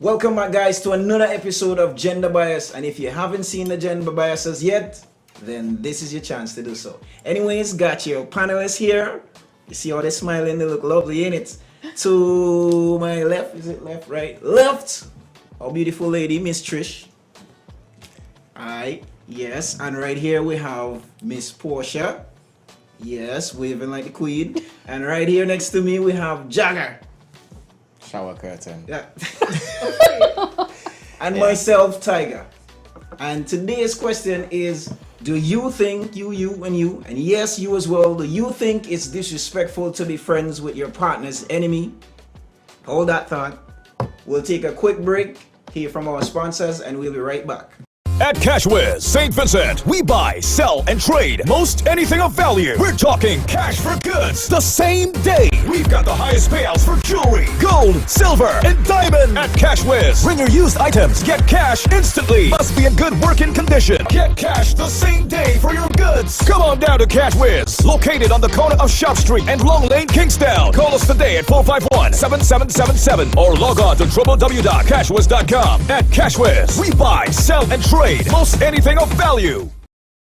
Welcome back, guys, to another episode of Gender Bias. And if you haven't seen the Gender Biases yet, then this is your chance to do so. Anyways, got your panelists here. You see how they're smiling? They look lovely, ain't it? To my left, is it left, right? Left, our beautiful lady, Miss Trish. Alright, yes. And right here we have Miss Portia. Yes, waving like the queen. And right here next to me we have Jagger. Shower curtain. Yeah. And myself, Tiger. And today's question is, do you think, you, and yes, you as well, do you think it's disrespectful to be friends with your partner's enemy? Hold that thought. We'll take a quick break, hear from our sponsors, and we'll be right back. At CashWiz St. Vincent, we buy, sell, and trade most anything of value. We're talking cash for goods the same day. We've got the highest payouts for jewelry, gold, silver, and diamond. At CashWiz, bring your used items, get cash instantly. Must be in good working condition. Get cash the same day for your goods. Come on down to CashWiz, located on the corner of Shop Street and Long Lane, Kingstown. Call us today at 451-7777 or log on to www.cashwiz.com. At CashWiz, we buy, sell, and trade most anything of value.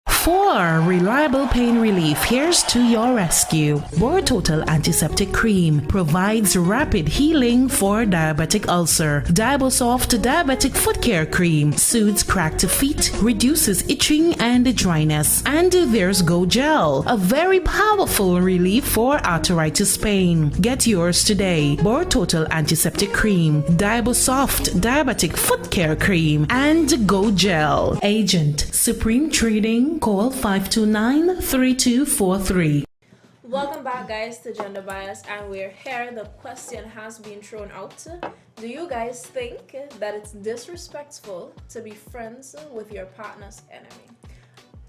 For reliable pain relief, here's to your rescue. Bore Total Antiseptic Cream provides rapid healing for diabetic ulcer. Diabosoft Diabetic Foot Care Cream soothes cracked feet, reduces itching and dryness. And there's Go Gel, a very powerful relief for arthritis pain. Get yours today. Bore Total Antiseptic Cream, Diabosoft Diabetic Foot Care Cream, and Go Gel. Agent Supreme Trading. Call 529-3243. Welcome back, guys, to Gender Bias, and we're here. The question has been thrown out. Do you guys think that it's disrespectful to be friends with your partner's enemy?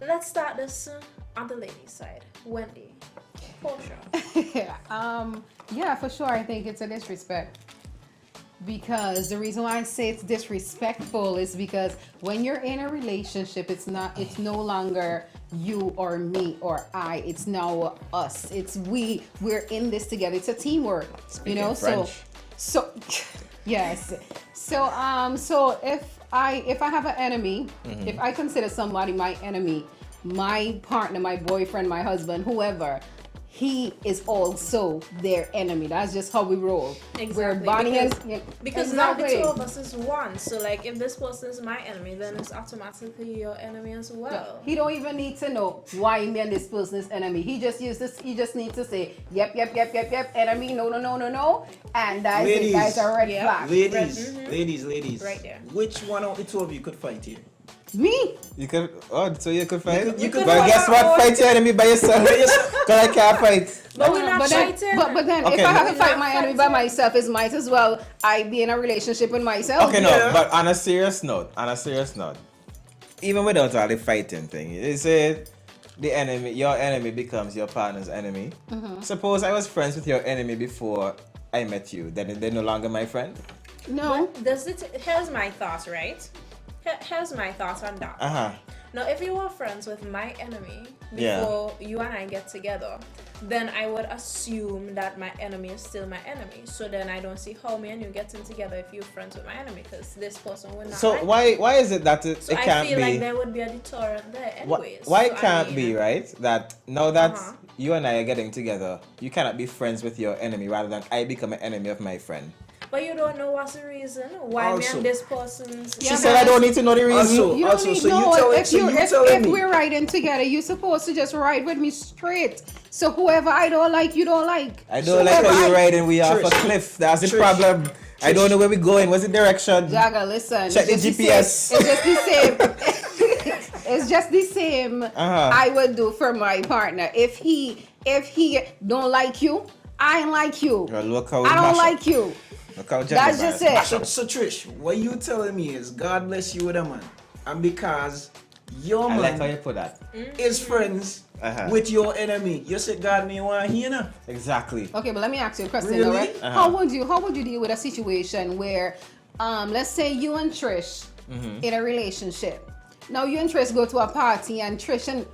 Let's start this on the ladies' side. Wendy, Portia. Yeah, for sure. I think it's a disrespect. Because the reason why I say it's disrespectful is because when you're in a relationship, it's no longer you or me or I, it's now us. It's we're in this together. It's a teamwork. Speaking French. So yes. So if I have an enemy, if I consider somebody my enemy, my partner, my boyfriend, my husband, whoever, he is also their enemy. That's just how we roll. Exactly. We're Bonnie because now the two of us is one. So like if this person is my enemy, then it's automatically your enemy as well. Yeah. He don't even need to know why me and this person is enemy. He just needs to say yep, enemy, no, and that's Ladies. it. That's a red flag. Ladies. Right there. Which one of the two of you could fight here? Me? You could, so you could fight? You could but fight guess what? Fight your enemy by yourself. Because I can't fight. But we're not But then, fighting. but then Okay. if I have to We're fight not my enemy by fighting. myself, it might as well I be in a relationship with myself. Okay, Yeah. no, but on a serious note, even without all the fighting thing, they say your enemy becomes your partner's enemy. Suppose I was friends with your enemy before I met you, then they're no longer my friend? No. Here's my thoughts, right? Here's my thoughts on that. Now, if you were friends with my enemy before you and I get together, then I would assume that my enemy is still my enemy. So then I don't see how me and you getting together if you're friends with my enemy, because this person would not. So like why is it that it So can't I feel be? like there would be a deterrent there anyways. Why So, can't be, right? That now that Uh-huh. you and I are getting together, you cannot be friends with your enemy rather than I become an enemy of my friend. But you don't know what's the reason why me Also. and this person's... She said I don't need to know the reason. You don't need so no. you tell If me. we're riding together, you're supposed to just ride with me straight. So whoever I don't like, you don't like. I don't like how you're riding. We off a Trish. cliff. That's the Trish. problem. I don't know where we're going. What's the direction? Jagger, listen. Check it's the just GPS. It's just the same. It's just the same. I would do for my partner. If he don't like you, I ain't like you. Well, look how I don't mash up. like you. Look how That's just it. So Trish, what you telling me is God bless you with a man, and because your I like how man you put that. is friends with your enemy, you say God me want hear now. Exactly. Okay, but let me ask you a question, Really? all right? How would you deal with a situation where, let's say you and Trish in a relationship. Now you and Trish go to a party and Trish and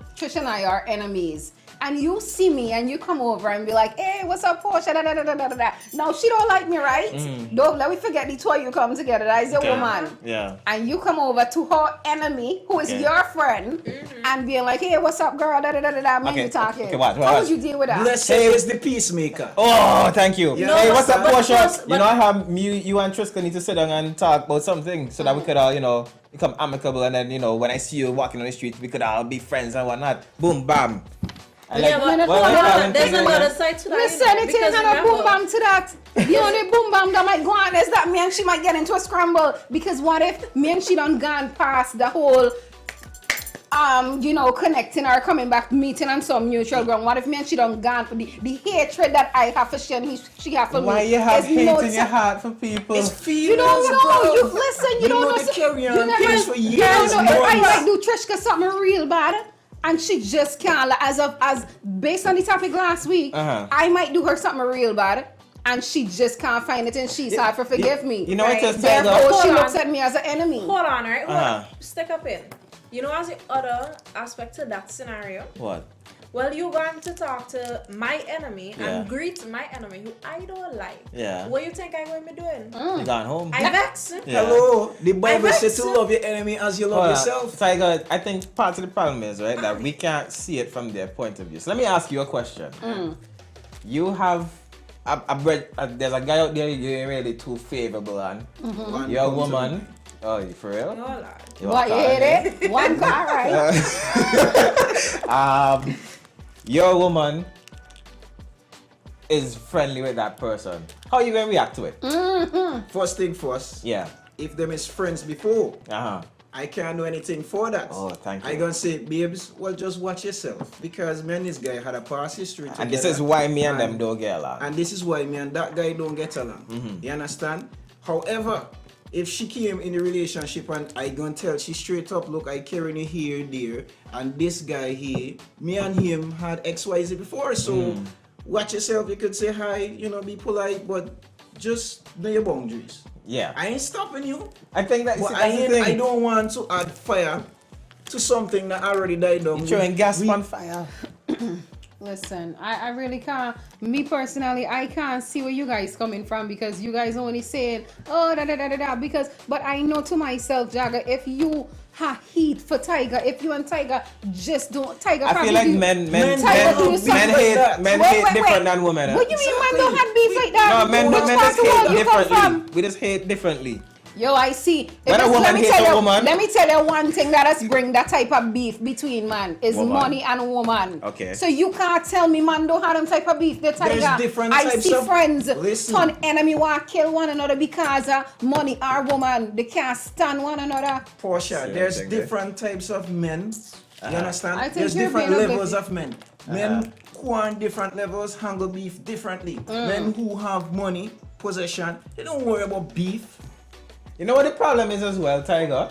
I are enemies. and you see me and you come over and be like, hey, what's up, Portia? Da, da, da, da, da, da. Now she don't like me, right? Don't let me forget the two of you come together. That is your woman. Yeah. And you come over to her enemy, who is your friend, and being like, hey, what's up, girl? Da, da, da, da, da. Man, you talking. How would you deal with that? Blessed is the peacemaker. Oh, thank you. Yeah. Hey, what's up, But- Portia? but- You know, I have you and Tristan need to sit down and talk about something so that we could all, become amicable, and then, when I see you walking on the street, we could all be friends and whatnot. Boom, bam. And Yeah, but there's another side to that. Listen, it ain't no boom bam to that. The only boom bam that might go on is that me and she might get into a scramble. Because what if me and she done gone past the whole connecting or coming back, meeting on some mutual ground? What if me and she done gone for the hatred that I have for she and she have for me? Why you have is hate no in your heart for people? It's feelings, You don't know. bro. You listen. You don't know. the carry on You never things for you years. don't know if I months. might do Trishka something real bad, and she just can't. As based on the topic last week, I might do her something real bad, and she just can't find it in she's hard for forgive me. You know what Right. just tell Therefore, us? she Hold looks on. at me as an enemy. Hold on, right? Hold Uh-huh. on. Stick up in. You know, as the other aspect to that scenario, What? well, you're going to talk to my enemy Yeah. and greet my enemy who I don't like. Yeah. What you think I'm going to be doing? You gone home? I vex. Yeah. Hello, the Bible I says to vex. love your enemy as you love Hold on. yourself. Tiger, I think part of the problem is, right, that we can't see it from their point of view. So let me ask you a question. You have, there's a guy out there you ain't really too favorable on. One You're a comes to woman. me. Oh, you for real? Oh, Lord. What, you hate it? One car, right? Your woman is friendly with that person. How you gonna react to it? First thing first, Yeah. if them is friends before, Uh-huh. I can't do anything for that. Oh, thank you. I gonna say, babes, well, just watch yourself. Because me and this guy had a past history And this together. is why me and them don't get along. And this is why me and that guy don't get along. Mm-hmm. You understand? However, if she came in a relationship and I gonna tell she straight up, look, I carrying you here, there, and this guy here, me and him had XYZ before, so Mm. watch yourself. You could say hi, be polite, but just know your boundaries. Yeah. I ain't stopping you, I think but that's the thing. I don't want to add fire to something that already died down. You're throwing gas We- on fire. Listen, I really can't. Me personally, I can't see where you guys coming from because you guys only saying, oh, da da da da da. But I know to myself, Jagger, if you have heat for Tiger, if you and Tiger just don't, Tiger. I feel like men Tiger do something like that. Wait, different than women. What you mean, man don't have beef like that? No, men Which just part of the world hate you come differently. from? We just hate differently. Yo, I see. When a woman let me hates tell a you, woman- let me tell you one thing that has bring that type of beef between man is Woman. money and woman. Okay. So you can't tell me man don't have them type of beef. The Tiger. There's different I types see of- friends Listen. turn enemy want kill one another because of money or woman. They can't stand one another. Portia, Same there's thing, different types of men. You understand? I think There's you're different being levels objective. of men. Men who are on different levels handle beef differently. Men who have money, possession, they don't worry about beef. You know what the problem is as well, Tiger?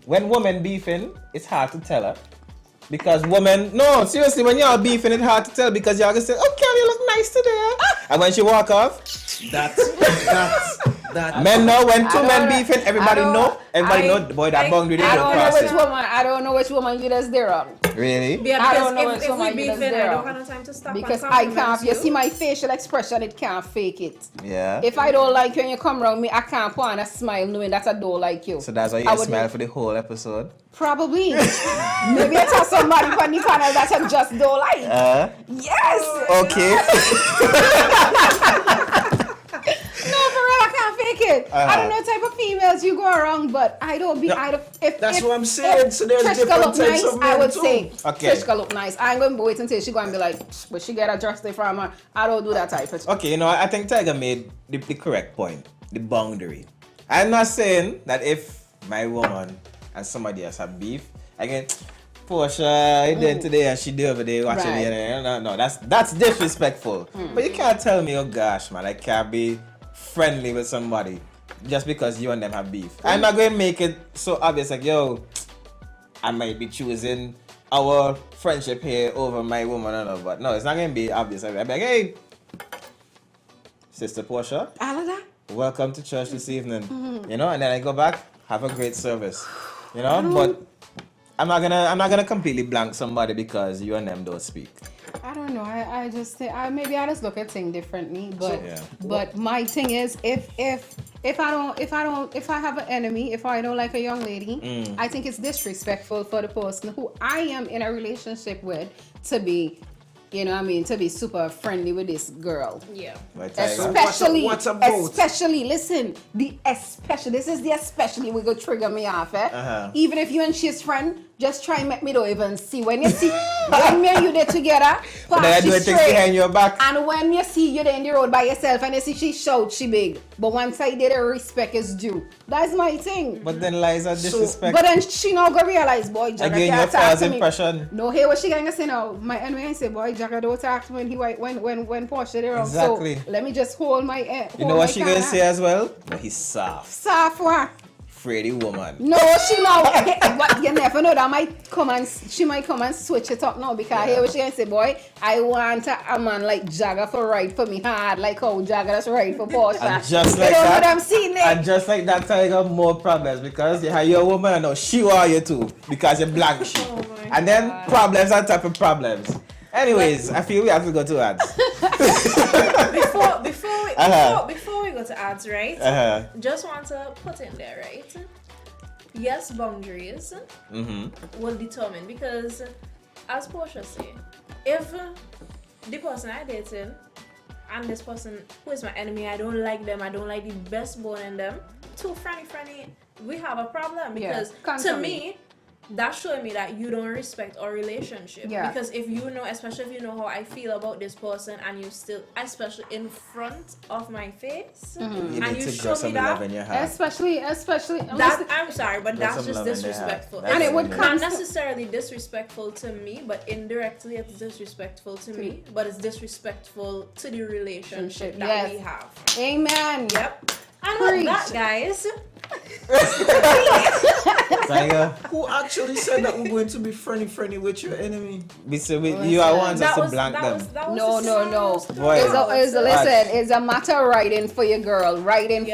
When women beefing, it's hard to tell her. Because women, no, seriously, when y'all beefing, it's hard to tell because y'all gonna say, oh, Kelly, you look nice today. And when she walk off, That. men know when two I men don't- beefing, everybody I don't- know. Everybody know, boy, that boundary they I don't don't know cross which it. woman. I don't know which woman you just there on. Really? Yeah, I because don't know if if somebody we does beefing, I there. don't have no time to stop Because and I compliment can't. You see my facial expression, it can't fake it. Yeah. If I don't like you and you come around me, I can't put on a smile knowing that I don't like you. So that's why I you would- smile for the whole episode? Probably. Maybe I tell somebody on the panel that I just don't like. Yes. Okay. No, for real, I can't fake it. I don't know what type of females you go around, but I don't be. No, I don't. If, that's if, what I'm saying. if So there's Trishka different look types nice, of I men would too. say Okay. Trishka look nice. I ain't going to wait until she going to be like, but she get a dress from her. I don't do that type of. Okay, you know, I think Tiger made the correct point. The boundary. I'm not saying that if my woman and somebody else have beef, I can, Portia, I did today and she did over there watching Right. me. No, that's disrespectful. But you can't tell me, oh gosh, man, I can't be friendly with somebody just because you and them have beef. I'm not going to make it so obvious like, yo, I might be choosing our friendship here over my woman or not. But no, it's not going to be obvious. I'll be like, hey, Sister Portia, All of that. welcome to church this evening. You know, and then I go back, have a great service. You know, but I'm not gonna completely blank somebody because you and them don't speak. I don't know. I just think maybe I just look at things differently. But Yeah. but my thing is if I have an enemy, if I don't like a young lady, I think it's disrespectful for the person who I am in a relationship with to be, to be super friendly with this girl. Yeah. Right, Tiger? Especially, listen, this is the especially we go trigger me off, Even if you and she's friend, just try and make me don't even see. When you see, when me and you there together, But then I do things behind your back. and when you see you there in the road by yourself and you see she shout, she big. But once I did, her respect is due. That's my thing. But then lies are disrespect. But then she now go realize, boy, Jaga Again, your can't talk false to me. impression. No, hear what she gonna say now. My enemy ain't say, boy, Jaga don't talk to me when Portia there. Exactly. So let me just hold my You know what she gonna say as well? But he's soft. Soft what? Freddy woman. No, she know. But you never know. She might come and switch it up now because here what she gonna say, boy, I want a man like Jagger for ride for me hard, like how Jagger that's right for Portia. And just like you know that, what I'm seeing there? and just like that, Tiger, more problems because you have your woman and now she want you too because you're blank shit. And then problems on top of problems. Anyways, I feel we have to go to ads. Before we go to ads, right? Just want to put in there, right? Yes, boundaries will determine because, as Portia say, if the person I dated and this person who is my enemy, I don't like them, I don't like the best bone in them, too friendly, we have a problem because to me, that's showing me that you don't respect our relationship. Yeah. Because if you know, especially if you know how I feel about this person and you still, especially in front of my face, You and need you to show grow me some that, love in your heart. Especially. I'm sorry, but Grow that's some just love in their disrespectful. heart. And it That's would what come Not necessarily disrespectful to me, but indirectly it's disrespectful to me. But it's disrespectful to the relationship that we have. Amen. Yep. And with that, guys, Tiger, Who actually said that we're going to be friendly with your enemy? you are ones us to blank them. No. Boy. It's a matter of writing for your girl, writing for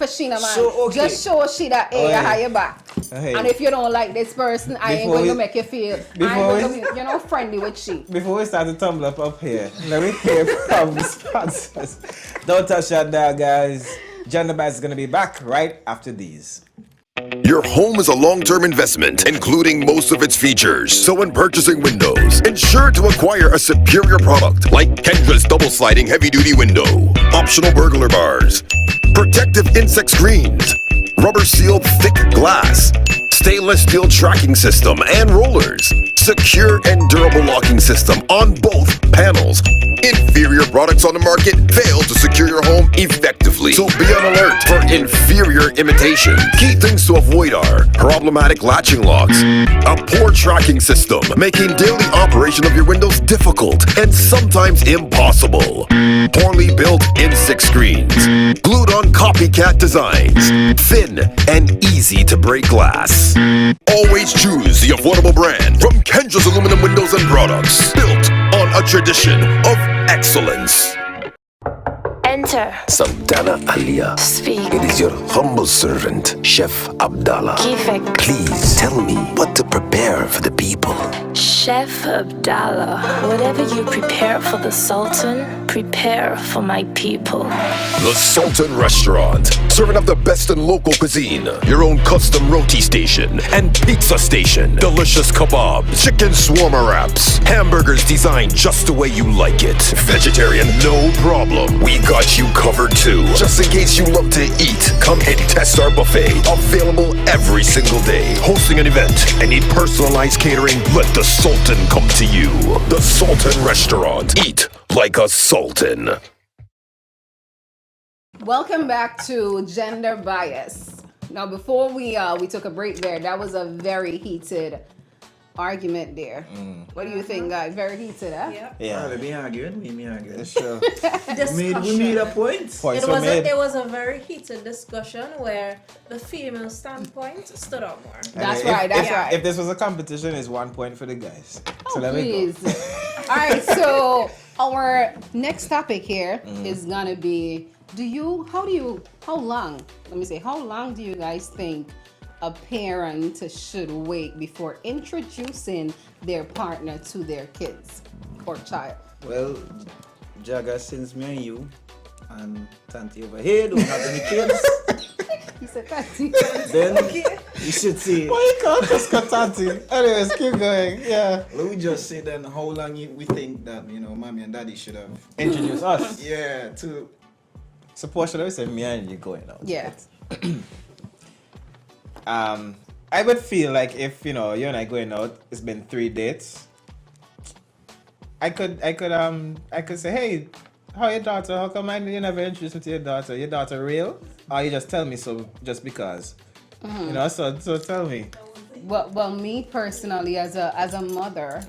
Sheena, man. So, okay. Just show she that, hey, I have your back. Hey. And if you don't like this person, I ain't Before going to we- make you feel, before I'm going to be, friendly with she. Before we start to tumble up here, let me hear from the sponsors. Don't touch that dial, guys. Gender Bias is going to be back right after these. Your home is a long-term investment, including most of its features. So when purchasing windows, ensure to acquire a superior product like Kendra's double-sliding heavy-duty window, optional burglar bars, protective insect screens, rubber-sealed thick glass, stainless steel tracking system and rollers, secure and durable locking system on both panels. Inferior products on the market fail to secure your home effectively. So be on alert for inferior imitation. Key things to avoid are problematic latching locks, a poor tracking system, making daily operation of your windows difficult and sometimes impossible. Poorly built insect screens, glued on copycat designs, thin and easy to break glass. Always choose the affordable brand from Kendra's aluminum windows and products, built on a tradition of excellence. Enter. Sultana Alia. Speak. It is your humble servant, Chef Abdallah. Kifek. Please tell me what to prepare for the people. Chef Abdallah. Whatever you prepare for the Sultan, prepare for my people. The Sultan Restaurant, serving up the best in local cuisine. Your own custom roti station and pizza station. Delicious kebabs, chicken shawarma wraps, hamburgers designed just the way you like it. Vegetarian, no problem. We got you covered too. Just in case you love to eat, come and test our buffet. Available every single day. Hosting an event and need personalized catering? Let the Sultan come to you. The Sultan Restaurant. Eat like a sultan. Welcome back to Gender Bias. Now, before we took a break there, that was a very heated argument there. What do you think, guys? Very heated, huh? Yep. Yeah, Me arguing. it's true. We made a point. Points were made. It was a very heated discussion where the female standpoint stood out more. That's If- right. If this was a competition, it's 1 point for the guys. So let me go. Please. All right, so our next topic here is gonna be: how long do you guys think a parent should wait before introducing their partner to their kids or child? Well, Jagger, since me and you and Tanti over here don't have any kids, You said Tanti. then you should see. Why you can't just cut Tanti? Anyways, keep going. Yeah. Let me just say then how long we think that, mommy and daddy should have. Introduce us. Yeah, to. Suppose should I say me and you going out? Yeah. I would feel like if you and I going out, it's been 3 dates. I could say, hey, how your daughter? How come you never introduced me to your daughter? Your daughter real? Or you just tell me so just because? So tell me. Well, me personally, as a mother,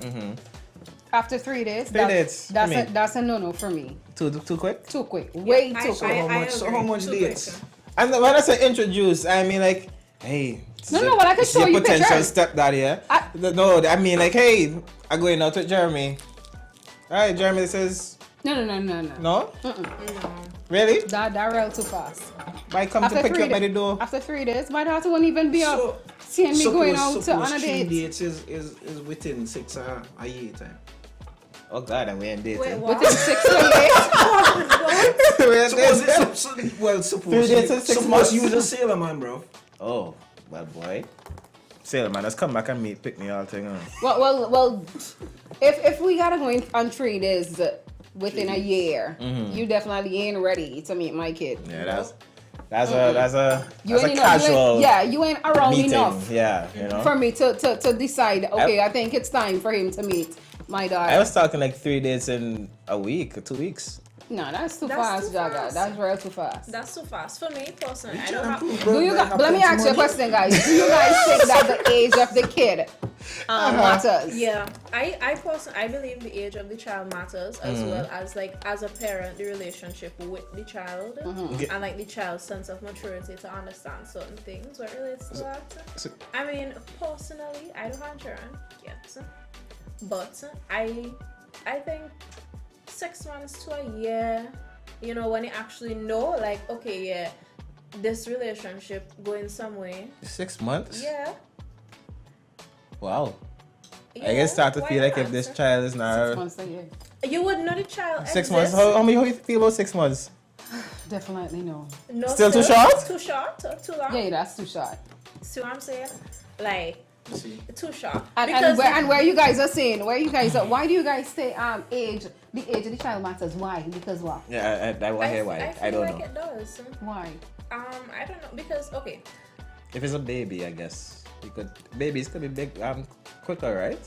after 3 days, that's a no for me. Too quick? Too quick. Way too quick. How much dates? And when I say introduce, I mean like, hey. No, but I can show you potential pictures. stepdad here. No, I mean like, hey, I'm going out with Jeremy. All right, Jeremy says. No. No? Really? That real too fast. Why come to pick you up by the door? After 3 days, my daughter won't even be up seeing me going out on a date. 3 dates is within 6 a year time. Oh God, and we ain't dating. Wait, what? Within 6 to 8. We ain't dating. Suppose 3 dates in 6 months. Suppose you was a sailor man, bro. Oh, well, boy. Sailor man, let's come back and pick me all thing. Well, if we gotta go on 3 days within a year, you definitely ain't ready to meet my kid. Yeah, that's a casual. You ain't around meeting. enough. Yeah, For me to decide. Okay, I think it's time for him to meet my daughter. I was talking like 3 days in a week or 2 weeks. No, that's too That's fast, too Jaga. fast. That's real too fast. That's too fast for me personally. I don't have. Let me ask you a question, guys. Do you guys think that the age of the kid matters? Yeah, I believe the age of the child matters as well as like as a parent, the relationship with the child and like the child's sense of maturity to understand certain things what relates to that. I mean, personally, I don't have children yet, but I think 6 months to a year, when you actually know, like, okay, yeah, this relationship going some way. 6 months? Yeah. Wow. Yeah, I guess start to why feel like not? if this child is now 6 months a year. You would know the child 6 months. How you feel about 6 months? Definitely no. No, Still too short? Too short or too long? Yeah, that's too short. See what I'm saying? Like, too short. And where you guys are saying, why do you guys say the age of the child matters? Why? Because what? Yeah, I want to hear why. I don't know. It does. Why? I don't know because okay. If it's a baby, I guess babies could be big, quicker, right?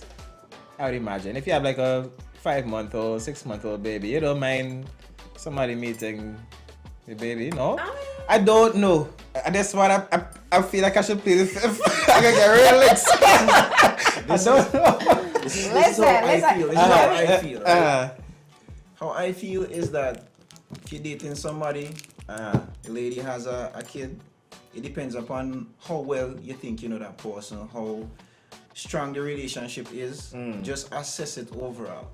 I would imagine. If you have like a 5-month-old, 6-month-old baby, you don't mind somebody meeting the baby, no? I don't know. That's what I feel like I should play the fifth. I can get real licks. I don't know. This is how I feel. This is how I feel. Right? How I feel is that if you're dating somebody, the lady has a kid, it depends upon how well you think you know that person, how strong the relationship is. Just assess it overall.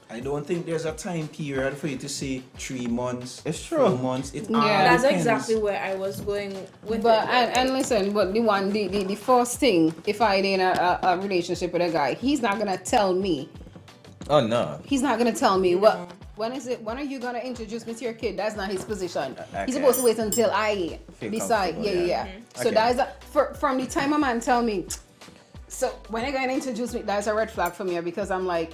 I don't think there's a time period for you to say 3 months. It's true. 4 months. It all That's depends. exactly where I was going with But it. and listen, but the first thing, if I in a relationship with a guy, he's not gonna tell me. Oh no. He's not gonna tell me when are you gonna introduce me to your kid? That's not his position. Okay. He's supposed to wait until I Feel decide. comfortable, Yeah. So Okay. that is from the time a man tell me. So when you're gonna introduce me, that's a red flag for me because I'm like,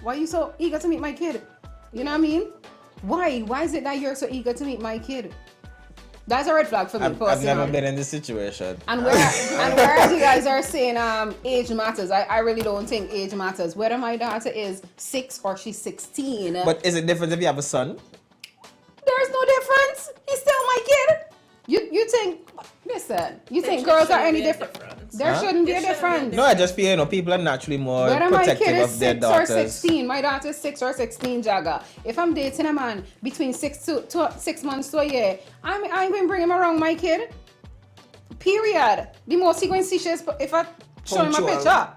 why are you so eager to meet my kid? You know what I mean? Why? Why is it that you're so eager to meet my kid? That's a red flag for me personally. I've never been in this situation. And whereas you guys are saying age matters, I really don't think age matters. Whether my daughter is 6 or she's 16. But is it different if you have a son? There's no difference. He's still my kid. You think? Listen. You think girls are any different? There shouldn't be a difference. No, I just feel people are naturally more Whether my protective kid is of their 6 or daughters. 16, my daughter is 6 or 16, Jagger. If I'm dating a man between 6 months to a year, I'm going to bring him around my kid. Period. The most he going to see is if I show him a picture.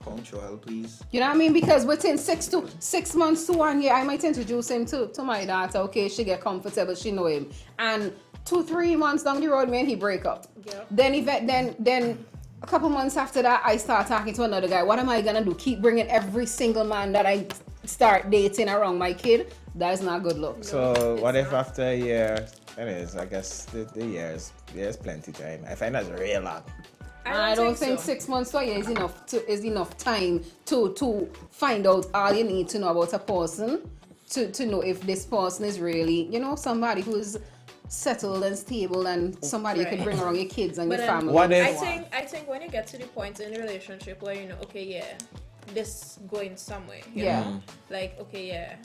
Punctual, please. You know what I mean? Because within 6 months to 1 year, I might introduce him to my daughter. Okay, she get comfortable, she know him. And 2-3 months down the road, man, he break up. Yep. Then a couple months after that, I start talking to another guy. What am I gonna do? Keep bringing every single man that I start dating around my kid? That is not good luck. So what if after a year? Anyways, I guess the years, there's plenty time. I find that's real long. I don't think so. 6 months to a year is enough time to find out all you need to know about a person to know if this person is really, somebody who's settled and stable and somebody you can bring around your kids and your family. What if, I think when you get to the point in the relationship where okay, yeah, this going somewhere. You Yeah. know? Like, okay, yeah.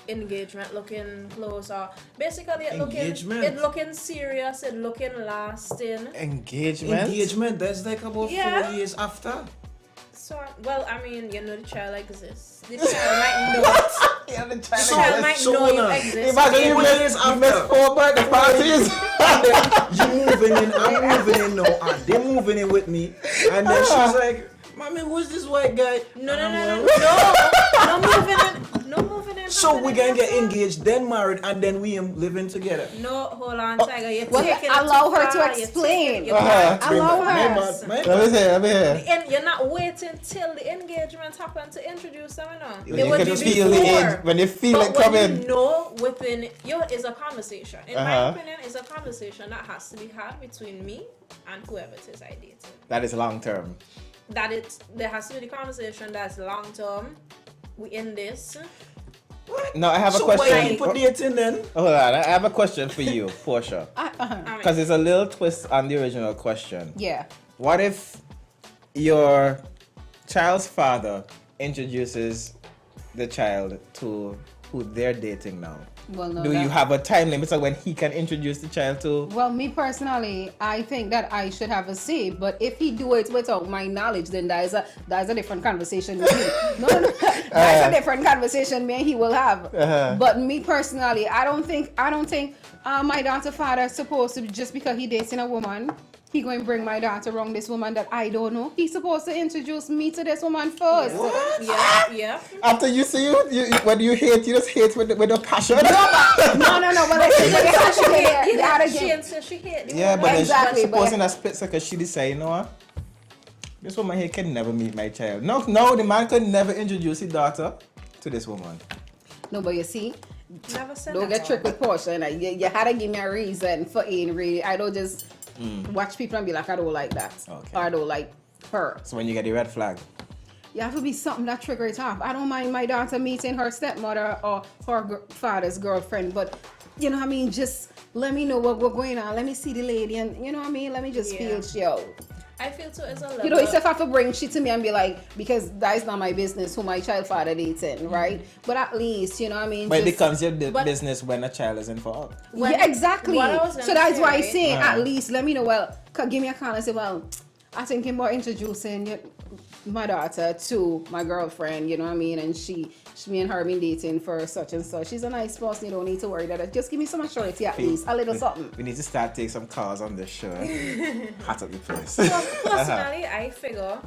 Engagement looking close, or basically it looking serious, it looking lasting. engagement? That's like about 4 years after. So, well, I mean, the child exists. The child might know. The child might know you exist. Imagine you missed 4 birthday parties. You moving in, I'm moving in now, and they moving in with me. And then she's like, Mommy, who's this white guy? No moving in. So we gonna get engaged, then married, and then we living together. No, hold on, Tiger. You're taking it allow too her to far. explain. Allow her. Let me hear. And you're not waiting till the engagement happens to introduce them, You can just feel the age when you feel it coming. You know, within is a conversation. In my opinion, it's a conversation that has to be had between me and whoever it is I dated. That is long term. There has to be the conversation that's long term. We in this. No, I have a So question. why you put dating then? Hold on, I have a question for you, Portia. Because it's a little twist on the original question. Yeah. What if your child's father introduces the child to who they're dating now? Well, no. Do you have a time limit so when he can introduce the child to? Well, me personally, I think that I should have a say. But if he do it without my knowledge, then that is a different conversation with me. No. That's a different conversation me and he will have. But me personally, I don't think my daughter's father is supposed to, just because he dating a woman, he going to bring my daughter around this woman that I don't know. He's supposed to introduce me to this woman first. What? Yeah. After you see you when you hate, you just hate with a passion. No. But She hate. Yeah, but exactly. Suppose in a split second she decide, you know what? This woman here can never meet my child. No, the man could never introduce his daughter to this woman. No, but you see, Never said don't that. get tricked with Portia. And you had to give me a reason for ain't really. I don't just watch people and be like, I don't like that. Okay. Or I don't like her. So when you get the red flag. You have to be something that trigger it off. I don't mind my daughter meeting her stepmother or her father's girlfriend, but you know what I mean? Just let me know what's going on. Let me see the lady, and you know what I mean? Let me just feel chill. I feel too as a level. You know, it's if I have to bring shit to me and be like, because that is not my business who my child father dating, right? But at least, you know what I mean? But it becomes your business when a child is involved. Yeah, exactly. So that's why I say, at least let me know, well, give me a call and say, well, I think about introducing my daughter to my girlfriend, you know what I mean? And me and her been dating for such and such. She's a nice person, you don't need to worry that. Just give me some assurity at least, a little something. We need to start take some calls on this show. Hot up the place. So personally, I figure,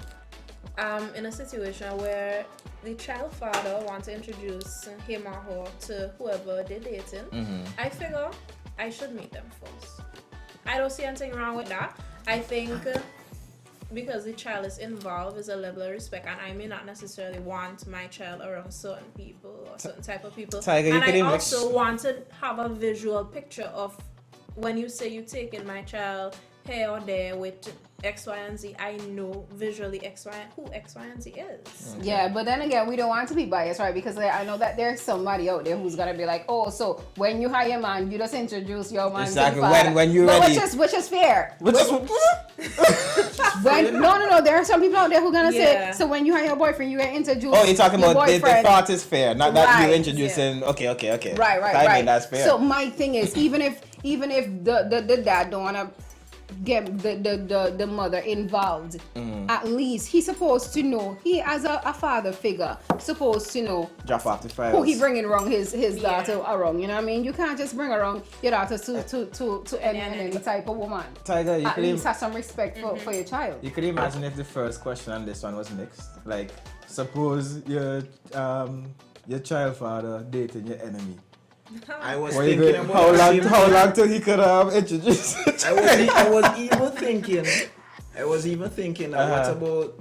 in a situation where the child father wants to introduce him or her to whoever they're dating, I figure I should meet them first. I don't see anything wrong with that. I think because the child is involved is a level of respect, and I may not necessarily want my child around certain people or certain type of people. Tiger, and I also want to have a visual picture of when you say you're taking my child here or there with X, Y, and Z, I know visually who X, Y, and Z is. Okay. Yeah, but then again, we don't want to be biased, right? Because I know that there's somebody out there who's gonna be like, oh, so when you hire a man, you just introduce your man exactly. to the father. When you're ready. Which is fair. No, there are some people out there who gonna say, so when you hire your boyfriend, you introduce. Oh, you're talking about the thought is fair, not that you're introducing. Yeah. Okay. Right. I mean, that's fair. So my thing is, even if the dad don't wanna get the mother involved. At least he's supposed to know. He, as a father figure, supposed to know Drop off the files. who he bringing around his daughter around. You know what I mean? You can't just bring around your daughter to any type of woman. Tiger, you At could least have some respect for your child. You could imagine if the first question on this one was mixed. Like, suppose your child father dating your enemy. I was What you thinking going- about how long till he could introduce it? I was even thinking that what about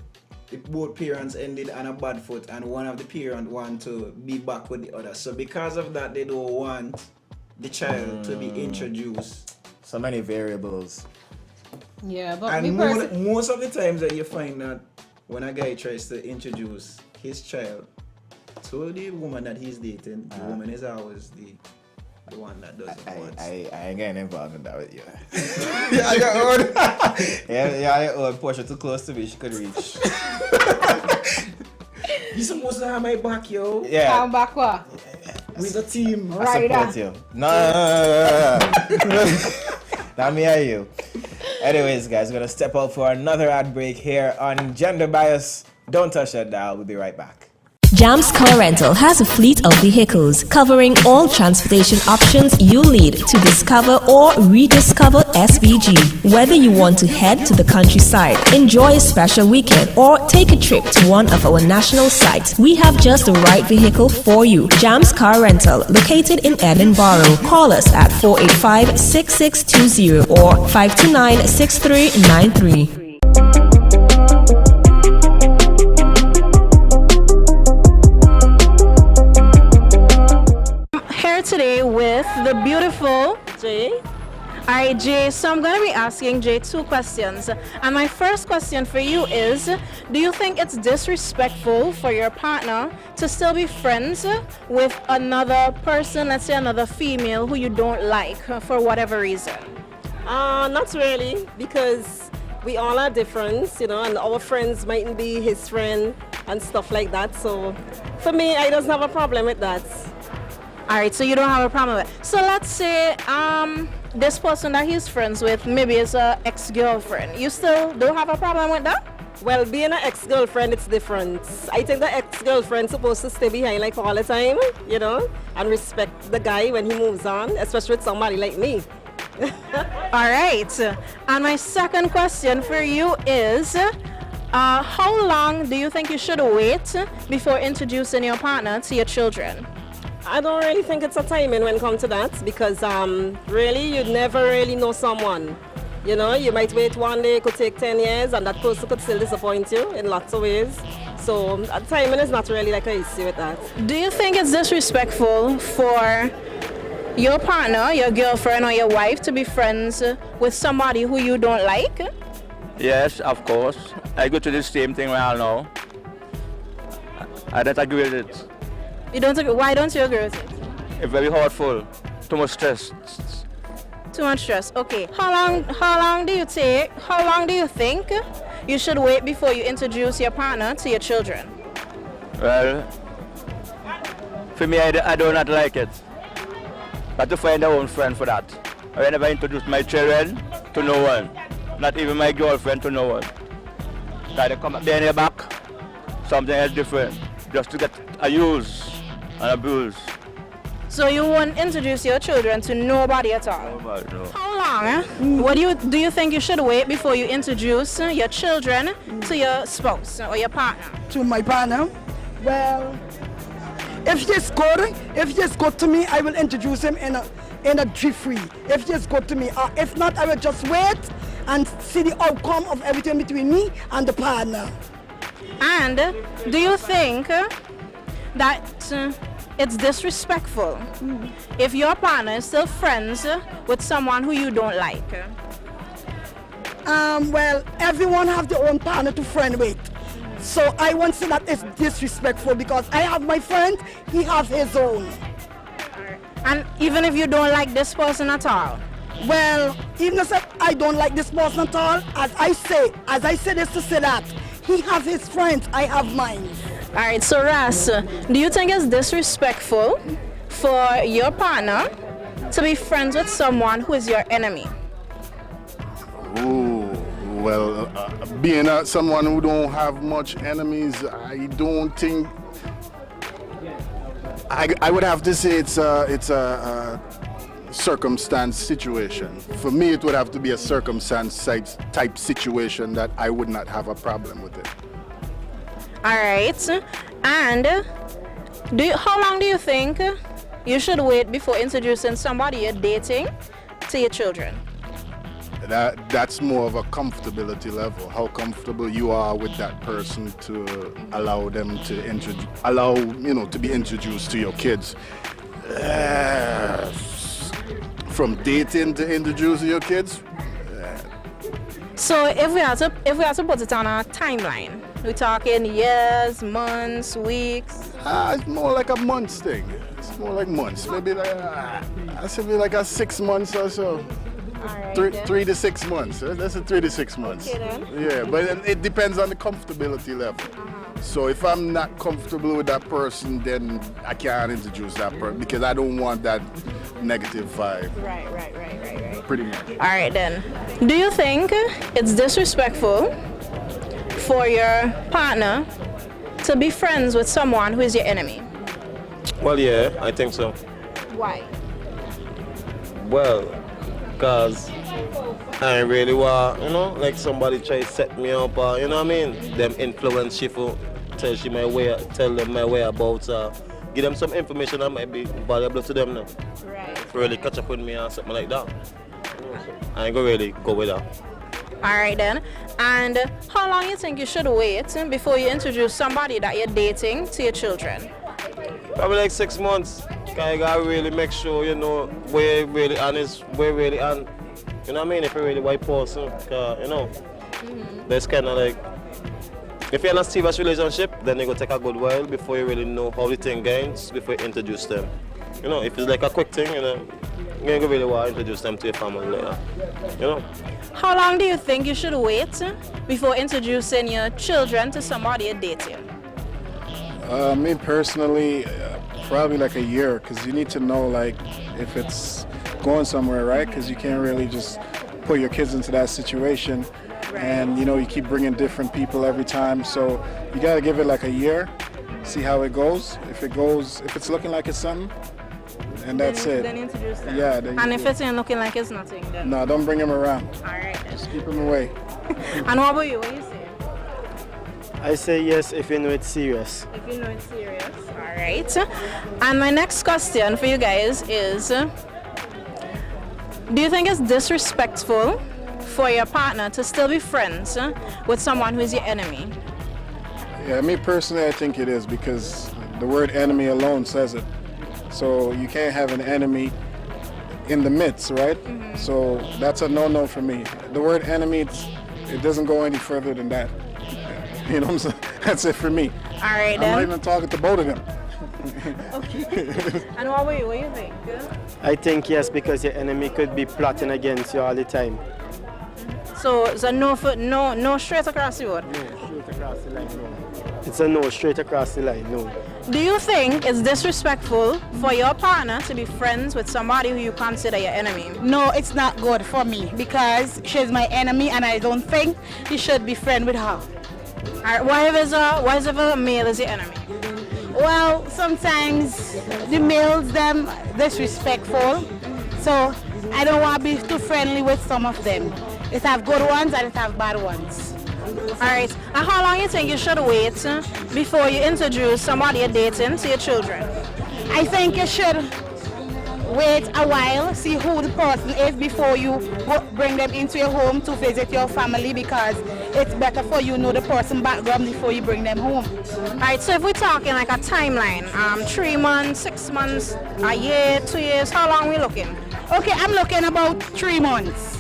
if both parents ended on a bad foot and one of the parents want to be back with the other. So because of that, they don't want the child to be introduced. So many variables. Yeah, but And most of the times that you find that when a guy tries to introduce his child to the woman that he's dating, the woman is always the one that doesn't want. I ain't getting involved in that with you. Yeah, your own. yeah, your own Portia too close to me. She could reach. You supposed to have my back, yo. Yeah. Come back, what? With a team. I support you. No. Not me or you. Anyways, guys, we're gonna step out for another ad break here on Gender Bias. Don't touch that dial. We'll be right back. Jams Car Rental has a fleet of vehicles covering all transportation options you'll need to discover or rediscover SVG. Whether you want to head to the countryside, enjoy a special weekend, or take a trip to one of our national sites, we have just the right vehicle for you. Jams Car Rental, located in Edinburgh. Call us at 485-6620 or 529-6393. Today with the beautiful Jay. Alright, Jay, so I'm going to be asking Jay two questions. And my first question for you is, do you think it's disrespectful for your partner to still be friends with another person, let's say another female who you don't like for whatever reason? Not really, because we all are different, and our friends mightn't be his friend and stuff like that. So for me, I don't have a problem with that. All right, so you don't have a problem with it. So let's say this person that he's friends with maybe is an ex-girlfriend. You still don't have a problem with that? Well, being an ex-girlfriend, it's different. I think the ex-girlfriend's supposed to stay behind like all the time, and respect the guy when he moves on, especially with somebody like me. All right. And my second question for you is, how long do you think you should wait before introducing your partner to your children? I don't really think it's a timing when it comes to that, because really you'd never really know someone. You might wait one day, it could take 10 years, and that person could still disappoint you in lots of ways. So timing is not really like an issue with that. Do you think it's disrespectful for your partner, your girlfriend or your wife to be friends with somebody who you don't like? Yes, of course. I go to the same thing right now. I don't agree with it. You don't agree? Why don't you agree with it? It's very hurtful. Too much stress. Too much stress. Okay. How long do you think you should wait before you introduce your partner to your children? Well, for me, I do not like it. But to find our own friend for that. I never introduce my children to no one. Not even my girlfriend to no one. Try to come behind your back, something else different, just to get a use and abuse. So you won't introduce your children to nobody at all? Nobody, no. How long? What do you think you should wait before you introduce your children to your spouse or your partner? To my partner? Well, if she's good to me, I will introduce him in a G3. If she's good to me, if not, I will just wait and see the outcome of everything between me and the partner. And do you think that it's disrespectful if your partner is still friends with someone who you don't like? Well, everyone have their own partner to friend with. So I won't say that it's disrespectful, because I have my friend, he has his own. And even if you don't like this person at all? Well, even if I don't like this person at all, as I say this to say that, he has his friends, I have mine. All right, so Ras, do you think it's disrespectful for your partner to be friends with someone who is your enemy? Well, being someone who don't have much enemies, I don't think I would have to say it's a circumstance situation. For me, it would have to be a circumstance type situation that I would not have a problem with it. All right. And how long do you think you should wait before introducing somebody you're dating to your children? That's more of a comfortability level. How comfortable you are with that person to allow them to to be introduced to your kids. From dating to introduce your kids. So if we have to put it on a timeline, we're talking years, months, weeks. It's more like a months thing. It's more like months. Maybe I should be like a 6 months or so. Right, 3 to 6 months. That's a 3 to 6 months. Okay, then. Yeah, but it depends on the comfortability level. So if I'm not comfortable with that person, then I can't introduce that person because I don't want that negative vibe. Right. Pretty much. All right, then. Do you think it's disrespectful for your partner to be friends with someone who is your enemy? Well, yeah, I think so. Why? Well, because I really want, like somebody try to set me up, or, you know what I mean? Them influence people, tell them my whereabouts, give them some information that might be valuable to them now. Right. Really catch up with me or something like that. I ain't gonna really go with that. All right, then. And how long you think you should wait before you introduce somebody that you're dating to your children? Probably like 6 months. I gotta really make sure, we're really honest, we're really on. You know what I mean? If you're really white person, that's kind of like, if you're in a serious relationship, then it will take a good while before you really know how the thing goes, before you introduce them. If it's like a quick thing, you ain't really want to introduce them to your family later. How long do you think you should wait before introducing your children to somebody you're dating? Me personally, probably like a year, because you need to know like if it's going somewhere, right? Because you can't really just put your kids into that situation, and you keep bringing different people every time. So you gotta give it like a year, see how it goes. If it's looking like it's something, and that's it. Then introduce them. Yeah. And if it's looking like it's nothing, then no, don't bring them around. All right. Just keep them away. And what about you? What do you say? I say yes if you know it's serious. If you know it's serious. All right. And my next question for you guys is, do you think it's disrespectful for your partner to still be friends with someone who is your enemy? Yeah, me personally, I think it is, because the word enemy alone says it. So you can't have an enemy in the midst, right? Mm-hmm. So that's a no-no for me. The word enemy, it doesn't go any further than that. You know what I'm saying? That's it for me. All right, then. I'm not even talking to both of them. Okay. And what about you? What do you think? I think yes, because your enemy could be plotting against you all the time. So no straight across the road? No, straight across the line, no. It's a no, straight across the line, no. Do you think it's disrespectful for your partner to be friends with somebody who you consider your enemy? No, it's not good for me, because she's my enemy and I don't think you should be friends with her. Alright, why if a male is your enemy? Well, sometimes the males, them disrespectful, so I don't want to be too friendly with some of them. It have good ones and it have bad ones. Alright, and how long you think you should wait before you introduce somebody you're dating to your children? I think you should wait a while, see who the person is before you bring them into your home to visit your family, because it's better for you know the person background before you bring them home. Alright, so if we're talking like a timeline, 3 months, 6 months, a year, 2 years, how long are we looking? Okay, I'm looking about 3 months.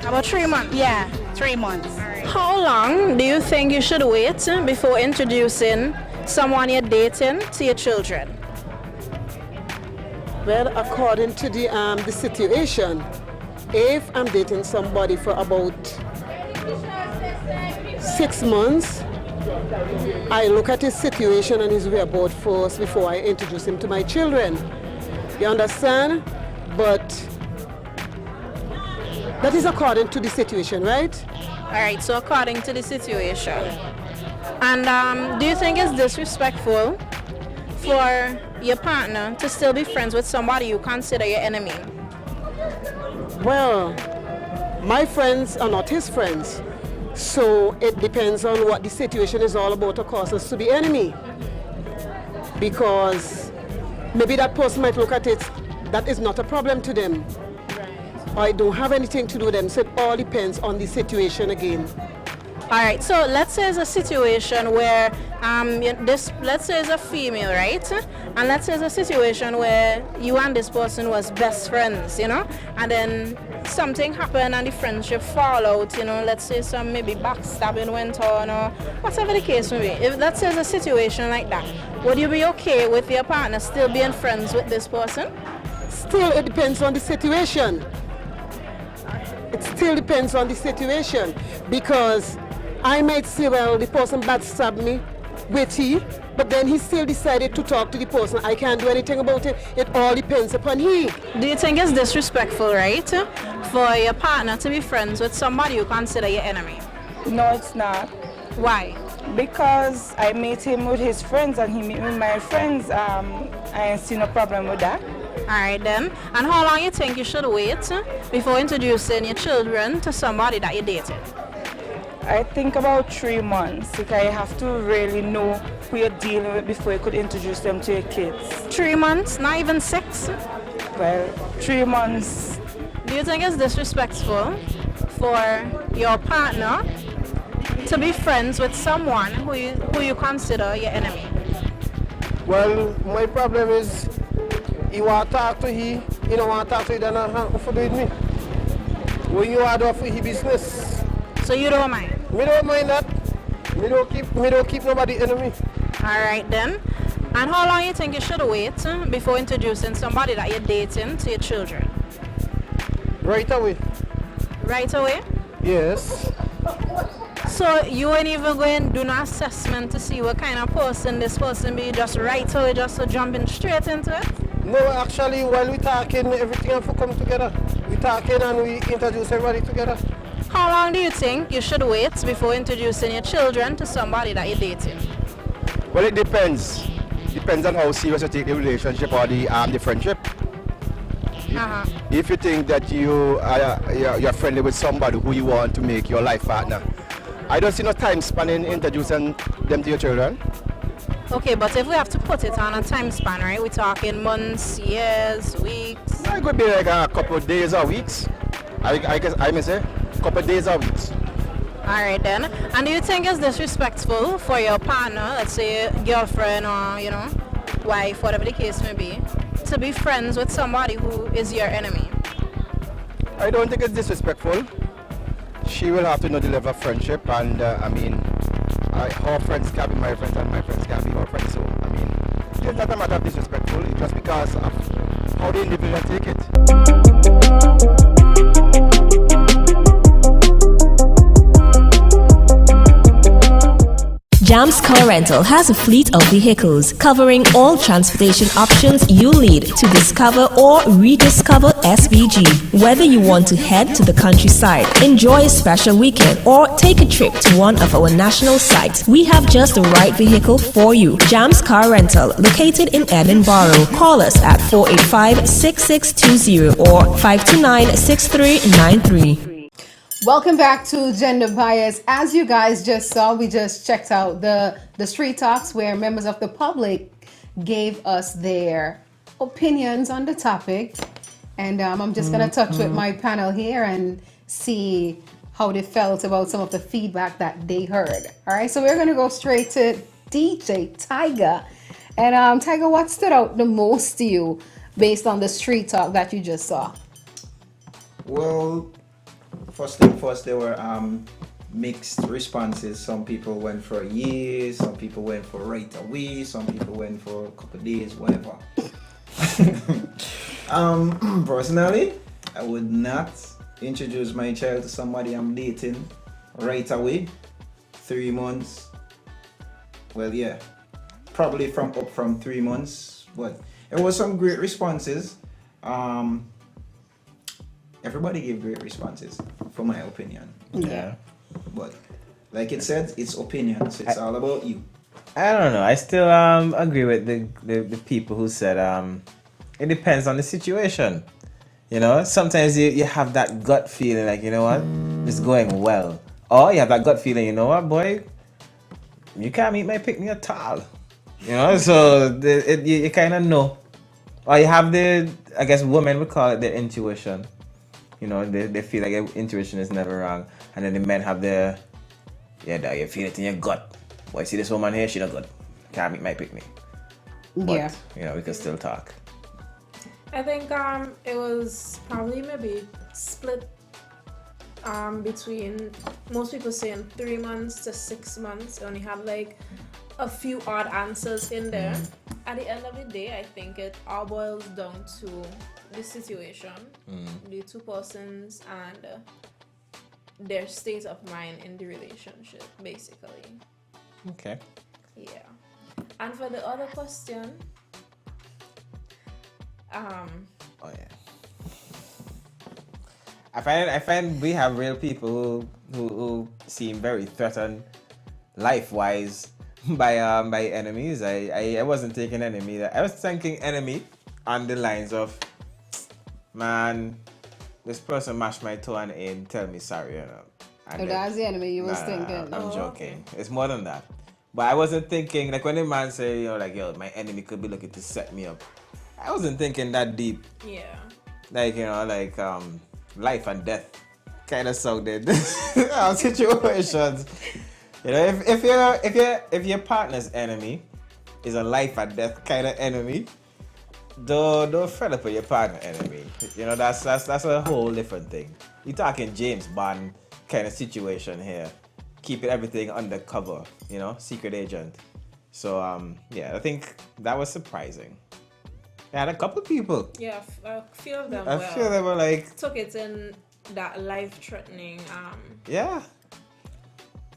About 3 months? Yeah, 3 months. How long do you think you should wait before introducing someone you're dating to your children? Well, according to the situation, if I'm dating somebody for about 6 months, I look at his situation and his whereabouts first before I introduce him to my children. You understand? But That is according to the situation, right? All right, so according to the situation. And do you think it's disrespectful for your partner to still be friends with somebody you consider your enemy? Well, my friends are not his friends. So it depends on what the situation is all about to cause us to be enemy. Because maybe that person might look at it, that is not a problem to them. Or it don't have anything to do with them. So it all depends on the situation again. All right, so let's say it's a situation where let's say it's a female, right? And let's say it's a situation where you and this person was best friends, you know, and then something happened and the friendship fall out, you know, let's say some maybe backstabbing went on or whatever the case may be. If let's say it's a situation like that, would you be okay with your partner still being friends with this person? Still, it depends on the situation. It still depends on the situation because I might say, well, the person backstabbed me, witty, but then he still decided to talk to the person. I can't do anything about it. It all depends upon he. Do you think it's disrespectful, right, for your partner to be friends with somebody you consider your enemy? No, it's not. Why? Because I meet him with his friends and he meet me with my friends. I ain't see no problem with that. Alright then. And how long you think you should wait before introducing your children to somebody that you dated? I think about 3 months. Like I have to really know who you're dealing with before you could introduce them to your kids. 3 months? Not even 6? Well, 3 months. Do you think it's disrespectful for your partner to be friends with someone who you consider your enemy? Well, my problem is he want to talk to he don't want to talk to you, then I have to do with me. When you are doing for he business. So you don't mind? We don't mind that. We don't keep nobody enemy. Alright then. And how long you think you should wait before introducing somebody that you're dating to your children? Right away. Right away? Yes. So you ain't even going to do no assessment to see what kind of person this person be, just right away, just so jumping straight into it? No, actually, while we talking, everything have to come together. We talking and we introduce everybody together. How long do you think you should wait before introducing your children to somebody that you're dating? Well, it depends. Depends on how serious you take the relationship or the friendship. If you think that you're friendly with somebody who you want to make your life partner, I don't see no time span in introducing them to your children. Okay, but if we have to put it on a time span, right? We're talking months, years, weeks. It could be like a couple of days or weeks. I guess I may say a couple of days or weeks. Alright then. And do you think it's disrespectful for your partner, let's say girlfriend or, you know, wife, whatever the case may be, to be friends with somebody who is your enemy? I don't think it's disrespectful. She will have to know the level of friendship, and her friends can be my friends and my friends can be her friends. So, I mean, it's not a matter of disrespectful, it's just because of how the individual take it. Jams Car Rental has a fleet of vehicles covering all transportation options you'll need to discover or rediscover SVG. Whether you want to head to the countryside, enjoy a special weekend, or take a trip to one of our national sites, we have just the right vehicle for you. Jams Car Rental, located in Edinburgh. Call us at 485-6620 or 529-6393. Welcome back to Gender Bias. As you guys just saw, we just checked out the street talks where members of the public gave us their opinions on the topic. And I'm just going to touch with my panel here and see how they felt about some of the feedback that they heard. All right, so we're going to go straight to DJ Tiger. And Tiger, what stood out the most to you based on the street talk that you just saw? Well, first thing first, there were mixed responses. Some people went for a year, some people went for right away, some people went for a couple of days, whatever. Personally, I would not introduce my child to somebody I'm dating right away. 3 months. Well, yeah, probably from 3 months, but it was some great responses. everybody gave great responses, for my opinion. Yeah. But like it said, it's opinions. It's all about you. I don't know. I still agree with the people who said it depends on the situation. You know, sometimes you have that gut feeling like, you know what, it's going well. Or you have that gut feeling, you know what, boy, you can't meet my pick me at all. You know, so you kind of know. Or you have I guess women would call it their intuition. You know, they feel like their intuition is never wrong. And then the men have you feel it in your gut. Boy, see this woman here, she not good. Can't meet my pick me. But, you know, we can still talk. I think it was probably maybe split between most people saying 3 months to 6 months. It only had like a few odd answers in there. At the end of the day, I think it all boils down to the situation, the two persons, and their state of mind in the relationship, basically. Okay. Yeah. And for the other question, oh yeah. I find we have real people who seem very threatened life-wise by enemies. I wasn't taking enemy. I was thinking enemy on the lines of, man, this person mashed my toe and ain't tell me sorry, you know. And that's the enemy you was thinking. I'm joking. Okay. It's more than that. But I wasn't thinking, like when the man say, you know, like, yo, my enemy could be looking to set me up. I wasn't thinking that deep. Yeah. Like, you know, like life and death kind of sounded situations. You know, if your partner's enemy is a life and death kind of enemy, don't fret up with your partner enemy. You know, that's a whole different thing. You're talking James Bond kind of situation here. Keeping everything undercover, you know, secret agent. So yeah, I think that was surprising. I had a couple people. Yeah, a few of them. A few of them were like took it in that life-threatening. Yeah.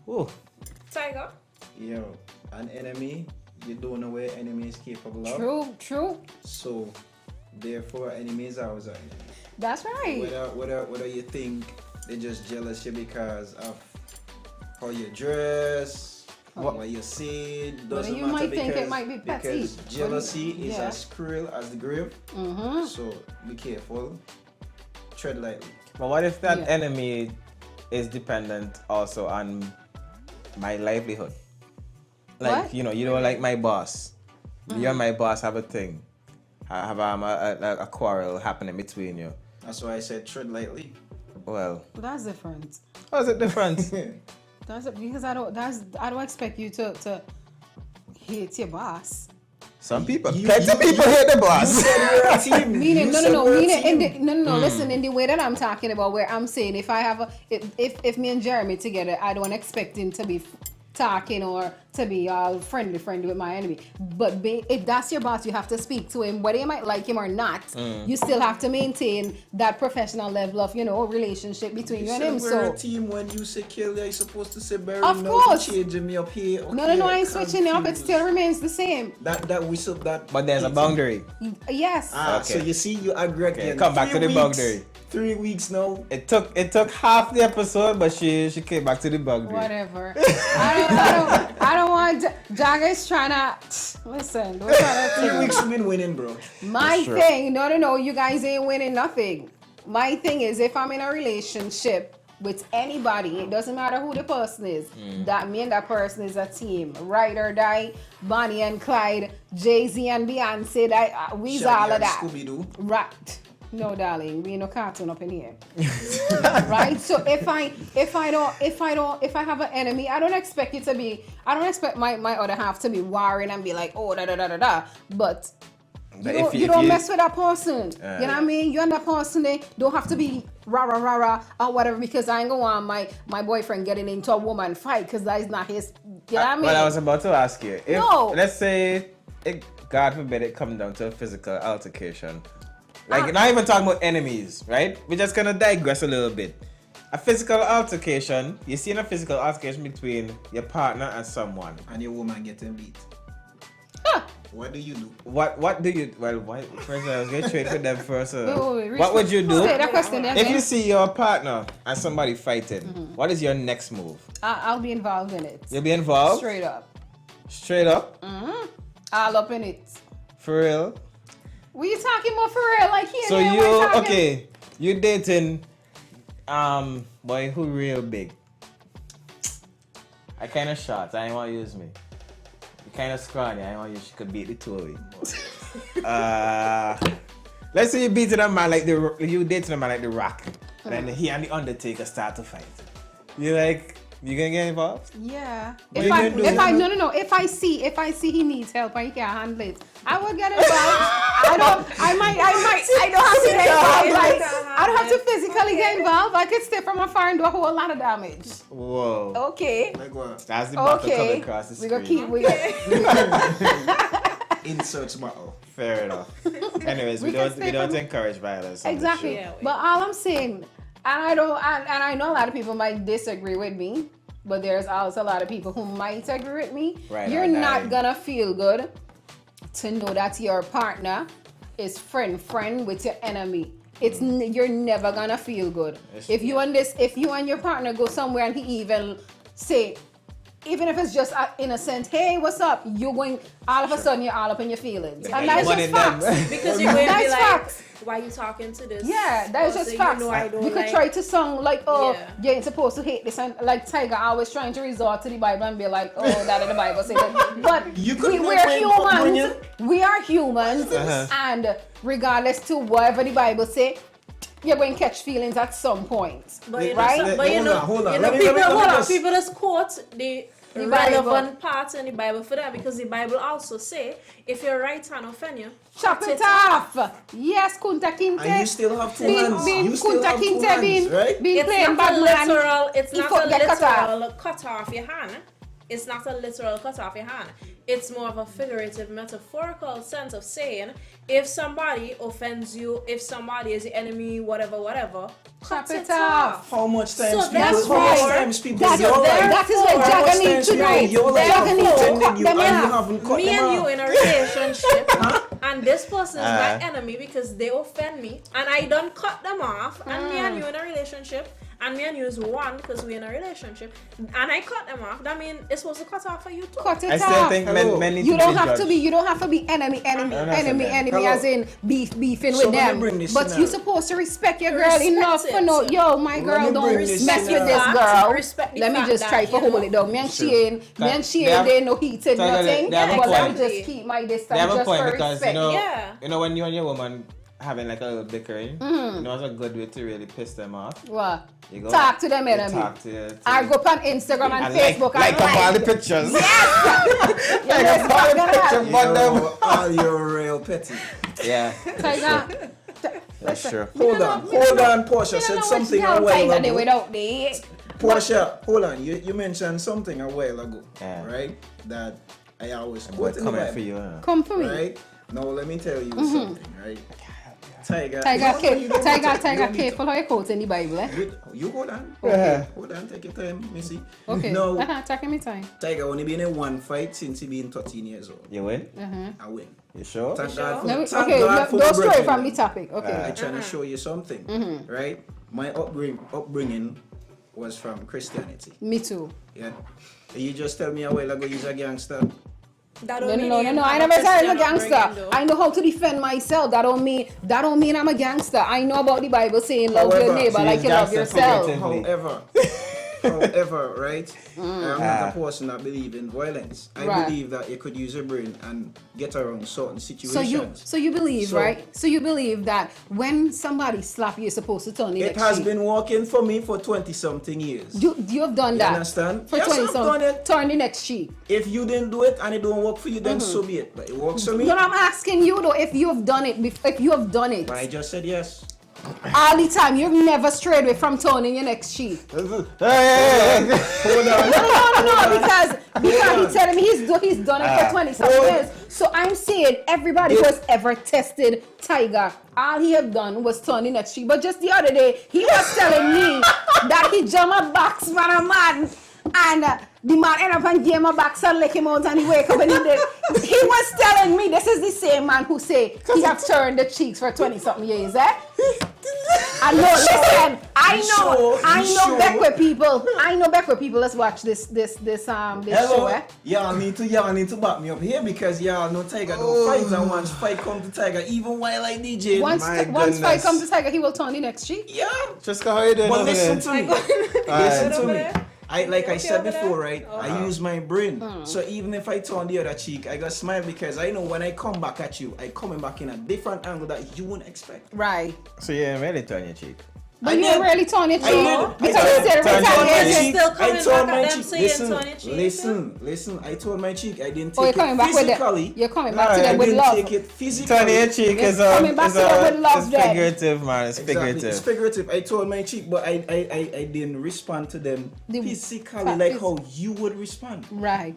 Ooh. Tiger. Yo, an enemy, you don't know where enemy is capable of. True. So, therefore, enemies are always an enemy. That's right. Whether you think they're just jealous you because of how you dress, what you say, doesn't you matter might because, think it might be petty. because jealousy is as cruel as the grave. So be careful, tread lightly. But what if that enemy is dependent also on my livelihood? Like, what? you know, like my boss. You and my boss have a thing. Have a quarrel happening between you. That's why I said tread lightly. Well, that's different. How is it different? That's because I don't expect you to hate your boss. Some people hate the boss. Meaning, no. Listen, in the way that I'm talking about, where I'm saying if me and Jeremy together, I don't expect him to be talking or to be all friendly with my enemy. But if that's your boss, you have to speak to him, whether you might like him or not. You still have to maintain that professional level of, you know, relationship between you and him. So So team, when you say kill, you're supposed to say Barry. Of course. Changing me up here. Okay, no, I ain't switching it up. It still remains the same. That whistle that. But there's a boundary. Yes. So you see, you agree again. Okay, come back to the boundary. 3 weeks now. It took half the episode, but she came back to the boundary. Whatever. I don't want Jagger is trying to listen. Don't try to 3 weeks you've been winning, bro. My thing, no, you guys ain't winning nothing. My thing is, if I'm in a relationship with anybody, it doesn't matter who the person is. That me and that person is a team. Ride or die, Bonnie and Clyde, Jay-Z and Beyonce. We's all of that. Scooby-Doo. Right. No, darling, we ain't no cartoon up in here. Right? So if I have an enemy, I don't expect my other half to be worrying and be like, oh, da da da da da. But you don't mess with that person. You know what I mean? You and that person, they don't have to be rah or whatever, because I ain't gonna want my boyfriend getting into a woman fight, because that is not his. You know what I mean? Well, I was about to ask you. Let's say, God forbid, it comes down to a physical altercation. Like, not even talking about enemies, right? We're just gonna digress a little bit. A physical altercation, you see a physical altercation between your partner and someone. And your woman getting beat. What do you do? What do you? Well, first I was going to trade with them first. Wait, what would you do say that question again. if you see your partner and somebody fighting? What is your next move? I'll be involved in it. You'll be involved? Straight up. Straight up? All up in it. For real? What you talking about for real? Like here, So there, you we're talking- okay? You dating boy who real big? I kind of short. I ain't want to use me. You kind of scrawny. I ain't want to use. She could beat the two of you. Let's say you beating a man like you dating a man like the Rock, and then he and the Undertaker start to fight. You gonna get involved? Yeah. What If you I gonna do? no. If I see he needs help and he can't handle it, I would get involved. I don't have to get involved. Like, I don't have to physically get involved. I could stay from afar and do a whole lot of damage. Whoa. Okay. Like what? That's the battle coming Okay. across the We screen. gonna keep. Inserts battle. Fair enough. Anyways, we don't encourage violence. on this Exactly. show. But all I'm saying, and I know a lot of people might disagree with me, but there's also a lot of people who might agree with me. Right, You're or not dying. gonna feel good to know that your partner is friend with your enemy. You're never gonna feel good. If you and your partner go somewhere and he even say, even if it's just innocent, hey, what's up? You're going, all of a sudden, you're all up in your feelings. And that's just facts. Because you're going to be like, facts. why you talking to this? Yeah, that's just person facts. you know I don't You could like? try to sound like, oh, you ain't supposed to hate this. And like Tiger always trying to resort to the Bible and be like, oh, that in the Bible say that. But we're humans. We are humans. And regardless to whatever the Bible say, you're going to catch feelings at some point. But you know, right? Hold on. People just quote the relevant parts in the Bible for that, because the Bible also say if your right hand offend you, chop it off. Yes, Kunta Kinte. And you still have two hands. You still have two hands, right? It's playing not a Batman. literal. It's He not could a get cut off. literal cut off your hand. It's not a literal cut off your hand. It's more of a figurative, metaphorical sense of saying, if somebody offends you, if somebody is the enemy, whatever, chop it off. How much times So that's people? How much times people? That is what Jagger needs to do. Jagger needs to cut them off. Me and you in a relationship, and this person is my enemy because they offend me, and I don't cut them off, and me and you in a relationship, and me and you is one because we're in a relationship, and I cut them off. That means it's supposed to cut off for you too. Cut it I off. still think men need You to don't be have to judged. be. You don't have to be enemy, Hello. as in beefing So with let me them. bring this But scenario. you're supposed to respect your girl Respect enough it. for no. Yo, my Let girl, me don't bring this mess with scenario. this girl. Respect the Let me fact just that, try to you hold know, it down. Me and she ain't no heated Tiger, nothing. they have a But let me point. just keep my They distance have a just point for because respect. you know when you and your woman having like a little bickering, you know it's a good way to really piss them off. What? You go, Talk to them you enemy. talk to I go up on Instagram and Facebook like and all the pictures. Yes! Like Yes, all the gonna pictures, but them. All your real petty. Yeah, Tiger. that's true. Hold on. Portia said something a while Tiger they ago. without me. Portia, hold on. You mentioned something a while ago, Yeah. right? That I always Boy, quote in the coming Bible. for you, huh? Come for me. Right? Now let me tell you something, right? Tiger, Tiger, careful how you quote in the Bible, eh? You hold on. Yeah. Okay. Hold on, take your time, Missy. Okay. No, Taking me time. Tiger only been in one fight since he been 13 years old. You win? I win. You sure? Thank God for, Let me, thank okay, God for go my straight brethren. from the topic. Okay. I'm trying to show you something, right? My upbringing was from Christianity. Me too. Yeah. You just tell me a while ago you're a gangster. That No, don't mean I never said I'm a gangster. I know how to defend myself. That don't mean I'm a gangster. I know about the Bible saying love your However, neighbor like you love yourself. However, right? I'm not a person that believe in violence. I Right. believe that you could use your brain and get around certain situations. So you believe, So- right? So you believe that when somebody slap you, you're supposed to turn the It next has cheek. been working for me for 20 something years. You have done You that. understand? For Yes, 20 I've done it. Turn the next cheek. If you didn't do it and it don't work for you, then so be it. But it works for me. But I'm asking you though, if you have done it, if you have done it But I just said yes. all the time, you've never strayed away from turning your next cheek. Hold on. No, because he's telling me he's done it for 20 some years. So I'm saying everybody who has ever tested Tiger, all he have done was turn the next cheek. But just the other day, he was telling me that he jumped a box for a man. And the man ended up and gave him a back and lick him out and he wake up and he did. He was telling me, this is the same man who say he have turned the cheeks for 20-something years, eh? I know, listen, I know Beckwith people. I know Beckwith people. Let's watch this show, eh? Y'all need to back me up here because y'all know Tiger don't fight, and once fight come to Tiger, even while I DJ. Once fight comes to Tiger, he will turn the next cheek. Yeah. Just go ahead and but listen to me. Listen to me. Like I said over before, right? I use my brain. So even if I turn the other cheek, I got smile because I know when I come back at you, I coming back in a different angle that you wouldn't expect. Right. So you ain't really turn your cheek. But you ain't really turn your cheek. Because I instead of retaliation. Still coming back at them, so you ain't turn your cheek. Listen. I turned my cheek. I didn't Oh, take it physically. You're coming back to them with love. I didn't take it physically. Turn your cheek is figurative, man. It's figurative. It's figurative. I told my cheek, but I didn't respond to them physically like how you would respond. Right.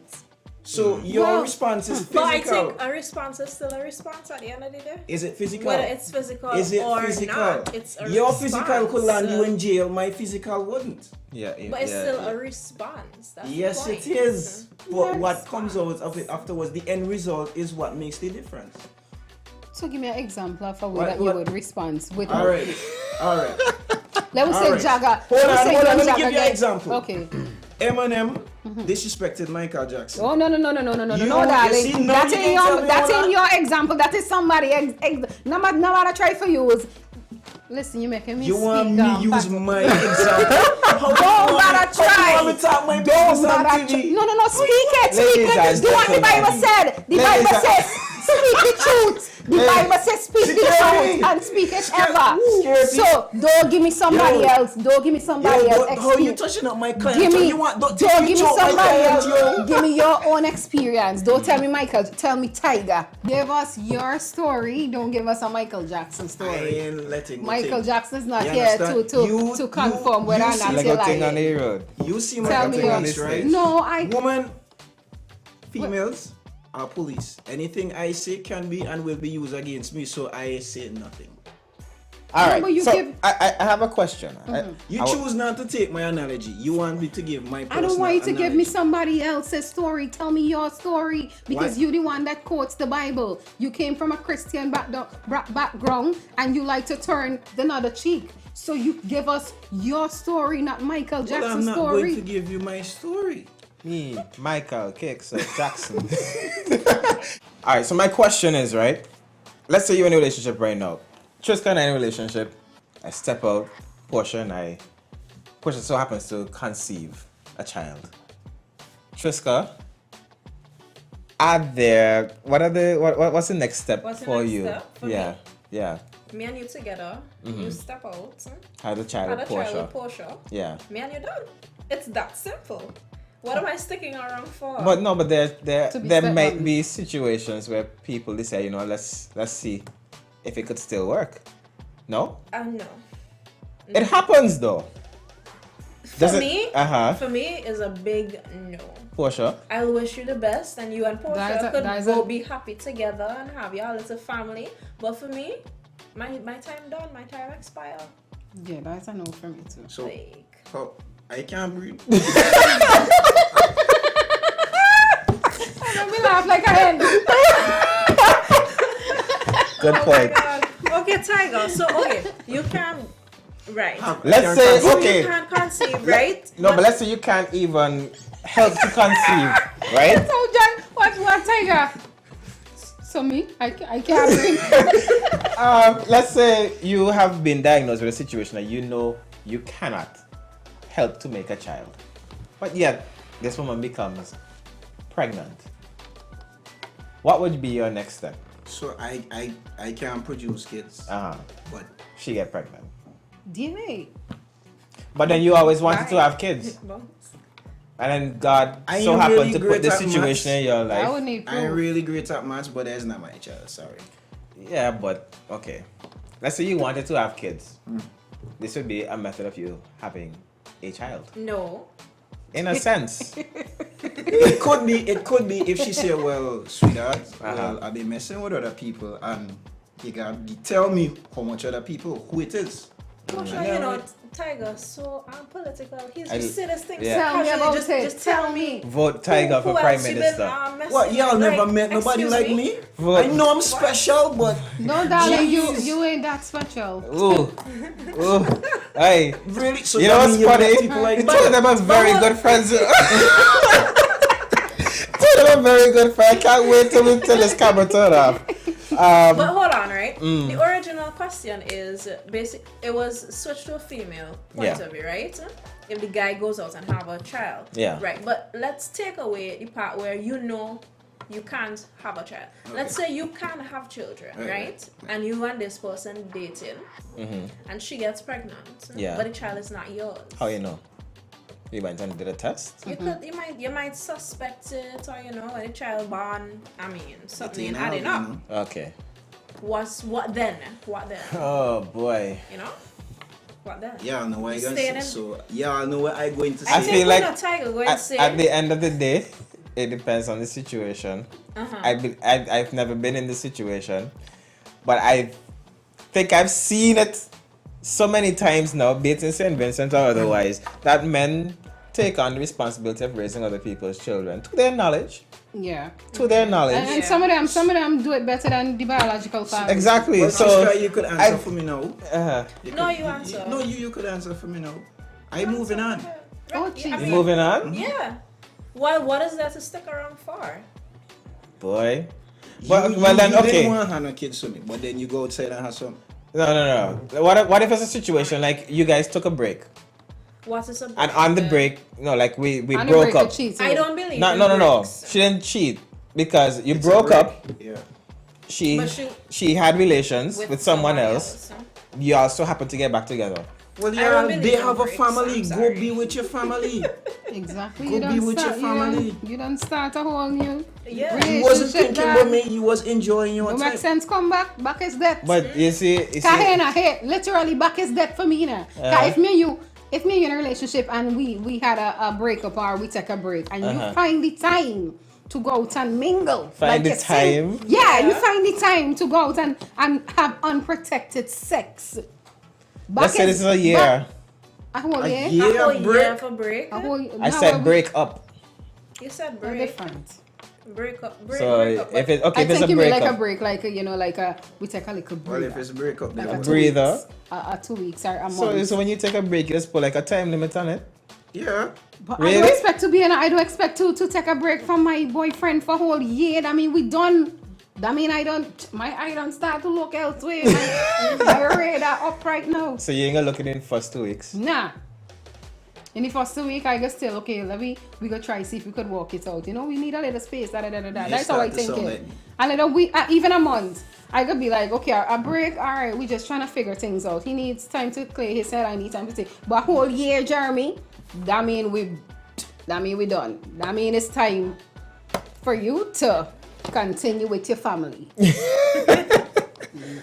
So your response is physical. But I think a response is still a response at the end of the day. Is it physical? Whether it's physical is it or physical? not, it's a your response. Physical could land you in jail. My physical wouldn't. But it's still a response. That's yes, the point. it is. But what comes out of it afterwards, the end result is what makes the difference. So give me an example of a way that you would respond with. All right. Let me say Jagger. Hold on. Let me give you an example. Okay. Eminem disrespected Michael Jackson. Oh no, darling. That's in your example. That is somebody. No matter try for use. Listen, you're making me You speak. want me to use my example? Don't matter try. Don't matter. No. Speak it. Do what the Bible said. The Bible says, speak the truth. The Bible says, speak the truth and speak it ever. So don't give me somebody else. Don't give me somebody else. How are you touching up my client? Don't give me somebody else. Give me your own experience. Don't tell me Michael. Tell me Tiger. Give us your story. Don't give us a Michael Jackson story. I ain't letting Michael Jackson is not here to confirm whether or not you're lying. You see Michael Jackson, right? No, Woman, females are police. Anything I say can be and will be used against me, so I say nothing. All right. So I have a question. Mm-hmm. You choose not to take my analogy. You want me to give my personal I don't want you to analogy. give me somebody else's story. Tell me your story because you're the one that quotes the Bible. You came from a Christian background and you like to turn the other cheek. So you give us your story, not Michael Jackson's story. I'm not going to give you my story. Me, Michael Jackson. All right. So my question is, right? Let's say you're in a relationship right now. Triska and I in a relationship. I step out, Portia so happens to conceive a child. Triska, what's the next step for you? Yeah. Me and you together, you step out. Have a child with Portia. Yeah. Me and you done. It's that simple. What am I sticking around for? But there might be situations where people decide, let's see if it could still work. No? No. It happens though. For me, is a big no. Portia? I'll wish you the best, and you and Portia could be happy together and have your little family. But for me, my time done, my time expired. Yeah, that's a no for me too. So, I can't breathe. Don't be laugh like a hen. Good point. Okay, Tiger. So, you can, right. Let's say, you can't conceive, right? No, but let's say you can't even help to conceive, right? So, John, what, Tiger? So me, I can't breathe. Let's say you have been diagnosed with a situation that you cannot help to make a child, but yet this woman becomes pregnant. What would be your next step? So I can't produce kids. But she get pregnant. DNA. But then you always wanted to have kids. And then God so happened to put this situation in your life. I'm really great at maths, but that's not my child, sorry. Yeah, but okay. Let's say you wanted to have kids. This would be a method of you having a child. No. In a sense. It could be if she say, well, sweetheart, well, I've been messing with other people and you can tell me how much other people, who it is. Oh, sure, you know, Tiger, so political. He's just say this thing. Yeah. Tell me about just, it. just tell me. Vote Tiger for Prime Minister. What, y'all never met nobody like me? Vote. I know I'm special, but... No, darling, you ain't that special. Ooh. Ooh. Hey. Really? So you know what's funny? Like You told them I was very good friends. Told them I'm very good friend. I can't wait till this camera turn off. But hold on, right? The original question is it was switched to a female point of view, right? If the guy goes out and have a child. Yeah. Right. But let's take away the part where you know you can't have a child. Okay. Let's say you can't have children, right? And you and this person dating and she gets pregnant. Yeah. But the child is not yours. How you know? You went and did a test? You might suspect it, or you know, when a child born, I mean, something adding up. Okay. What then? Oh boy. You know? What then? Yeah, I know what I going to say. So, yeah, I know what I going to say. I feel like at the end of the day, it depends on the situation. I've never been in this situation, but I think I've seen it so many times now, be it in St. Vincent or otherwise, that men take on the responsibility of raising other people's children to their knowledge. Yeah. To their knowledge. And some of them do it better than the biological father. Exactly. Well, so you could answer for me now. You answer. No, you could answer for me now. I'm moving on. Oh, geez. Moving on? Yeah. What is there to stick around for? Boy. You then okay. didn't want to have no kids with me, but then you go outside and have some. No. What if it's a situation like you guys took a break? What is a break? And on the break, like we on broke up. I don't believe No. She didn't cheat because you broke up. Yeah. She had relations with someone else. You also happened to get back together. Well, yeah, they have a family. Go be with your family. Exactly. Go be with your family. You don't start a whole new relationship. You wasn't thinking about me. You was enjoying your time. No make sense. Come back. Back is dead. But you see, literally back is dead for me now. If me and you in a relationship and we had a breakup or we take a break and you find the time to go out and mingle. Find the time? You find the time to go out and have unprotected sex. Let's say this is a year. A whole year? A whole year for break? I said break up. You said break. Different. Break up. So if it's I think a you mean break like up. a break, like we take a little break. Well, if it's break up, like then a breather. 2 weeks or a month. So when you take a break, you just put like a time limit on it. Yeah. But really? I don't expect to take a break from my boyfriend for a whole year. I mean, we done. I mean, I don't start to look elsewhere. My radar up right now. So you ain't gonna look at it in the first 2 weeks? Nah. In the first 2 weeks, I just still, okay, we go try see if we could work it out. You know, we need a little space, That's how I think it. A little week, even a month, I could be like, okay, a break, all right, we just trying to figure things out. He needs time to clear his head, I need time to say. But a whole year, Jeremy, that mean we done. That mean it's time for you to continue with your family.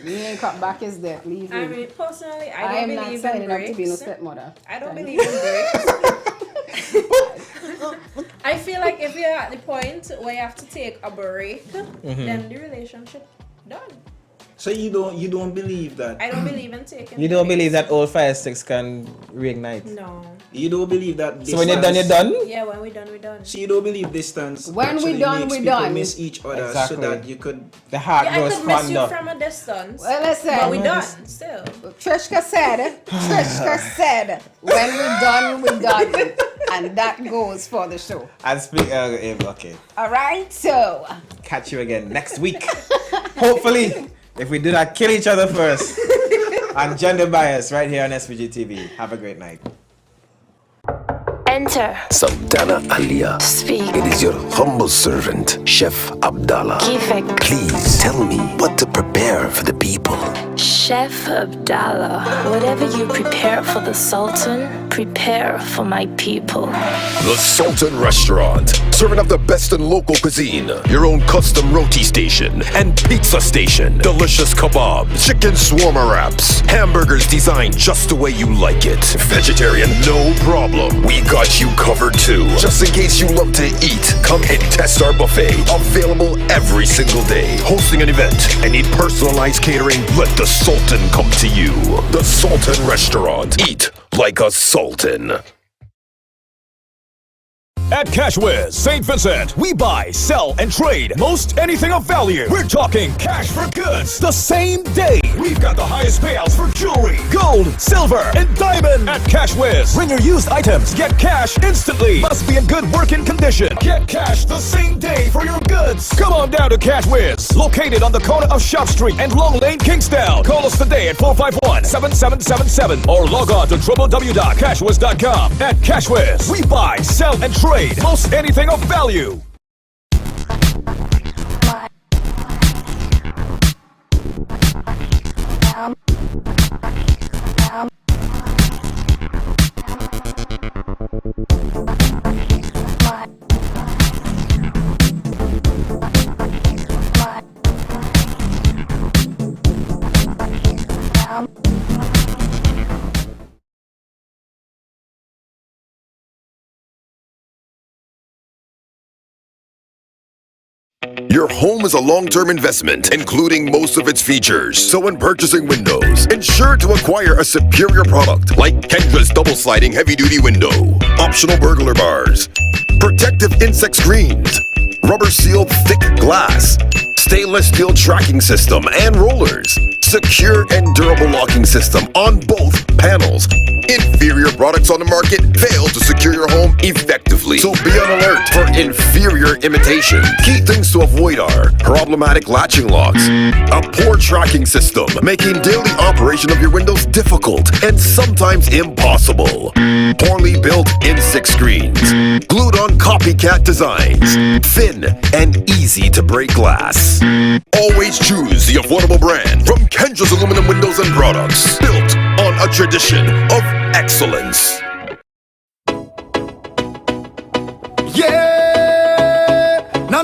You ain't cut back his debt. Leave him. I mean, personally, I don't believe in breaks. I am not signing up to be no stepmother. I don't believe in breaks. I feel like if you're at the point where you have to take a break, then the relationship done. So you don't believe that? I don't believe in taking. You don't believe that old fire sticks can reignite? No. You don't believe that? So when you're done, you're done? Yeah, when we're done, we're done. So you don't believe distance? When we done, we done. Miss each other so that you could. The heart grows I could miss fonder. you from a distance. Well, listen. But we done still. Trishka said, when we done, and that goes for the show. And speak. Okay. All right, so catch you again next week. Hopefully. If we do not kill each other first. On Gender Bias right here on SVG-TV. Have a great night. Enter. Sultana Alia. Speak. It is your humble servant, Chef Abdallah. Kifek. Please tell me what to prepare for the people. Chef Abdallah, whatever you prepare for the Sultan, prepare for my people. The Sultan Restaurant, serving up the best in local cuisine. Your own custom roti station and pizza station. Delicious kebabs, chicken shawarma wraps, hamburgers designed just the way you like it. Vegetarian, no problem. We got you covered too. Just in case you love to eat, come and test our buffet. Available every single day. Hosting an event and need personalized catering? Let the Sultan come to you. The Sultan Restaurant. Eat like a sultan. At CashWiz St. Vincent, we buy, sell, and trade most anything of value. We're talking cash for goods the same day. We've got the highest payouts for jewelry, gold, silver, and diamond. At CashWiz, bring your used items, get cash instantly. Must be in good working condition. Get cash the same day for your goods. Come on down to CashWiz, located on the corner of Shop Street and Long Lane, Kingstown. Call us today at 451-7777 or log on to www.cashwiz.com. At CashWiz, we buy, sell, and trade most anything of value. Your home is a long-term investment, including most of its features. So when purchasing windows, ensure to acquire a superior product like Kendra's double-sliding heavy-duty window, optional burglar bars, protective insect screens, rubber-sealed thick glass, stainless steel tracking system and rollers, secure and durable locking system on both panels. Inferior products on the market fail to secure your home effectively. So be on alert for inferior imitation. Key things to avoid are problematic latching locks, a poor tracking system, making daily operation of your windows difficult and sometimes impossible, poorly built insect screens, glued on copycat designs, thin and easy to break glass. Always choose the affordable brand from Kendra's aluminum windows and products, built on a tradition of excellence. Yeah, no,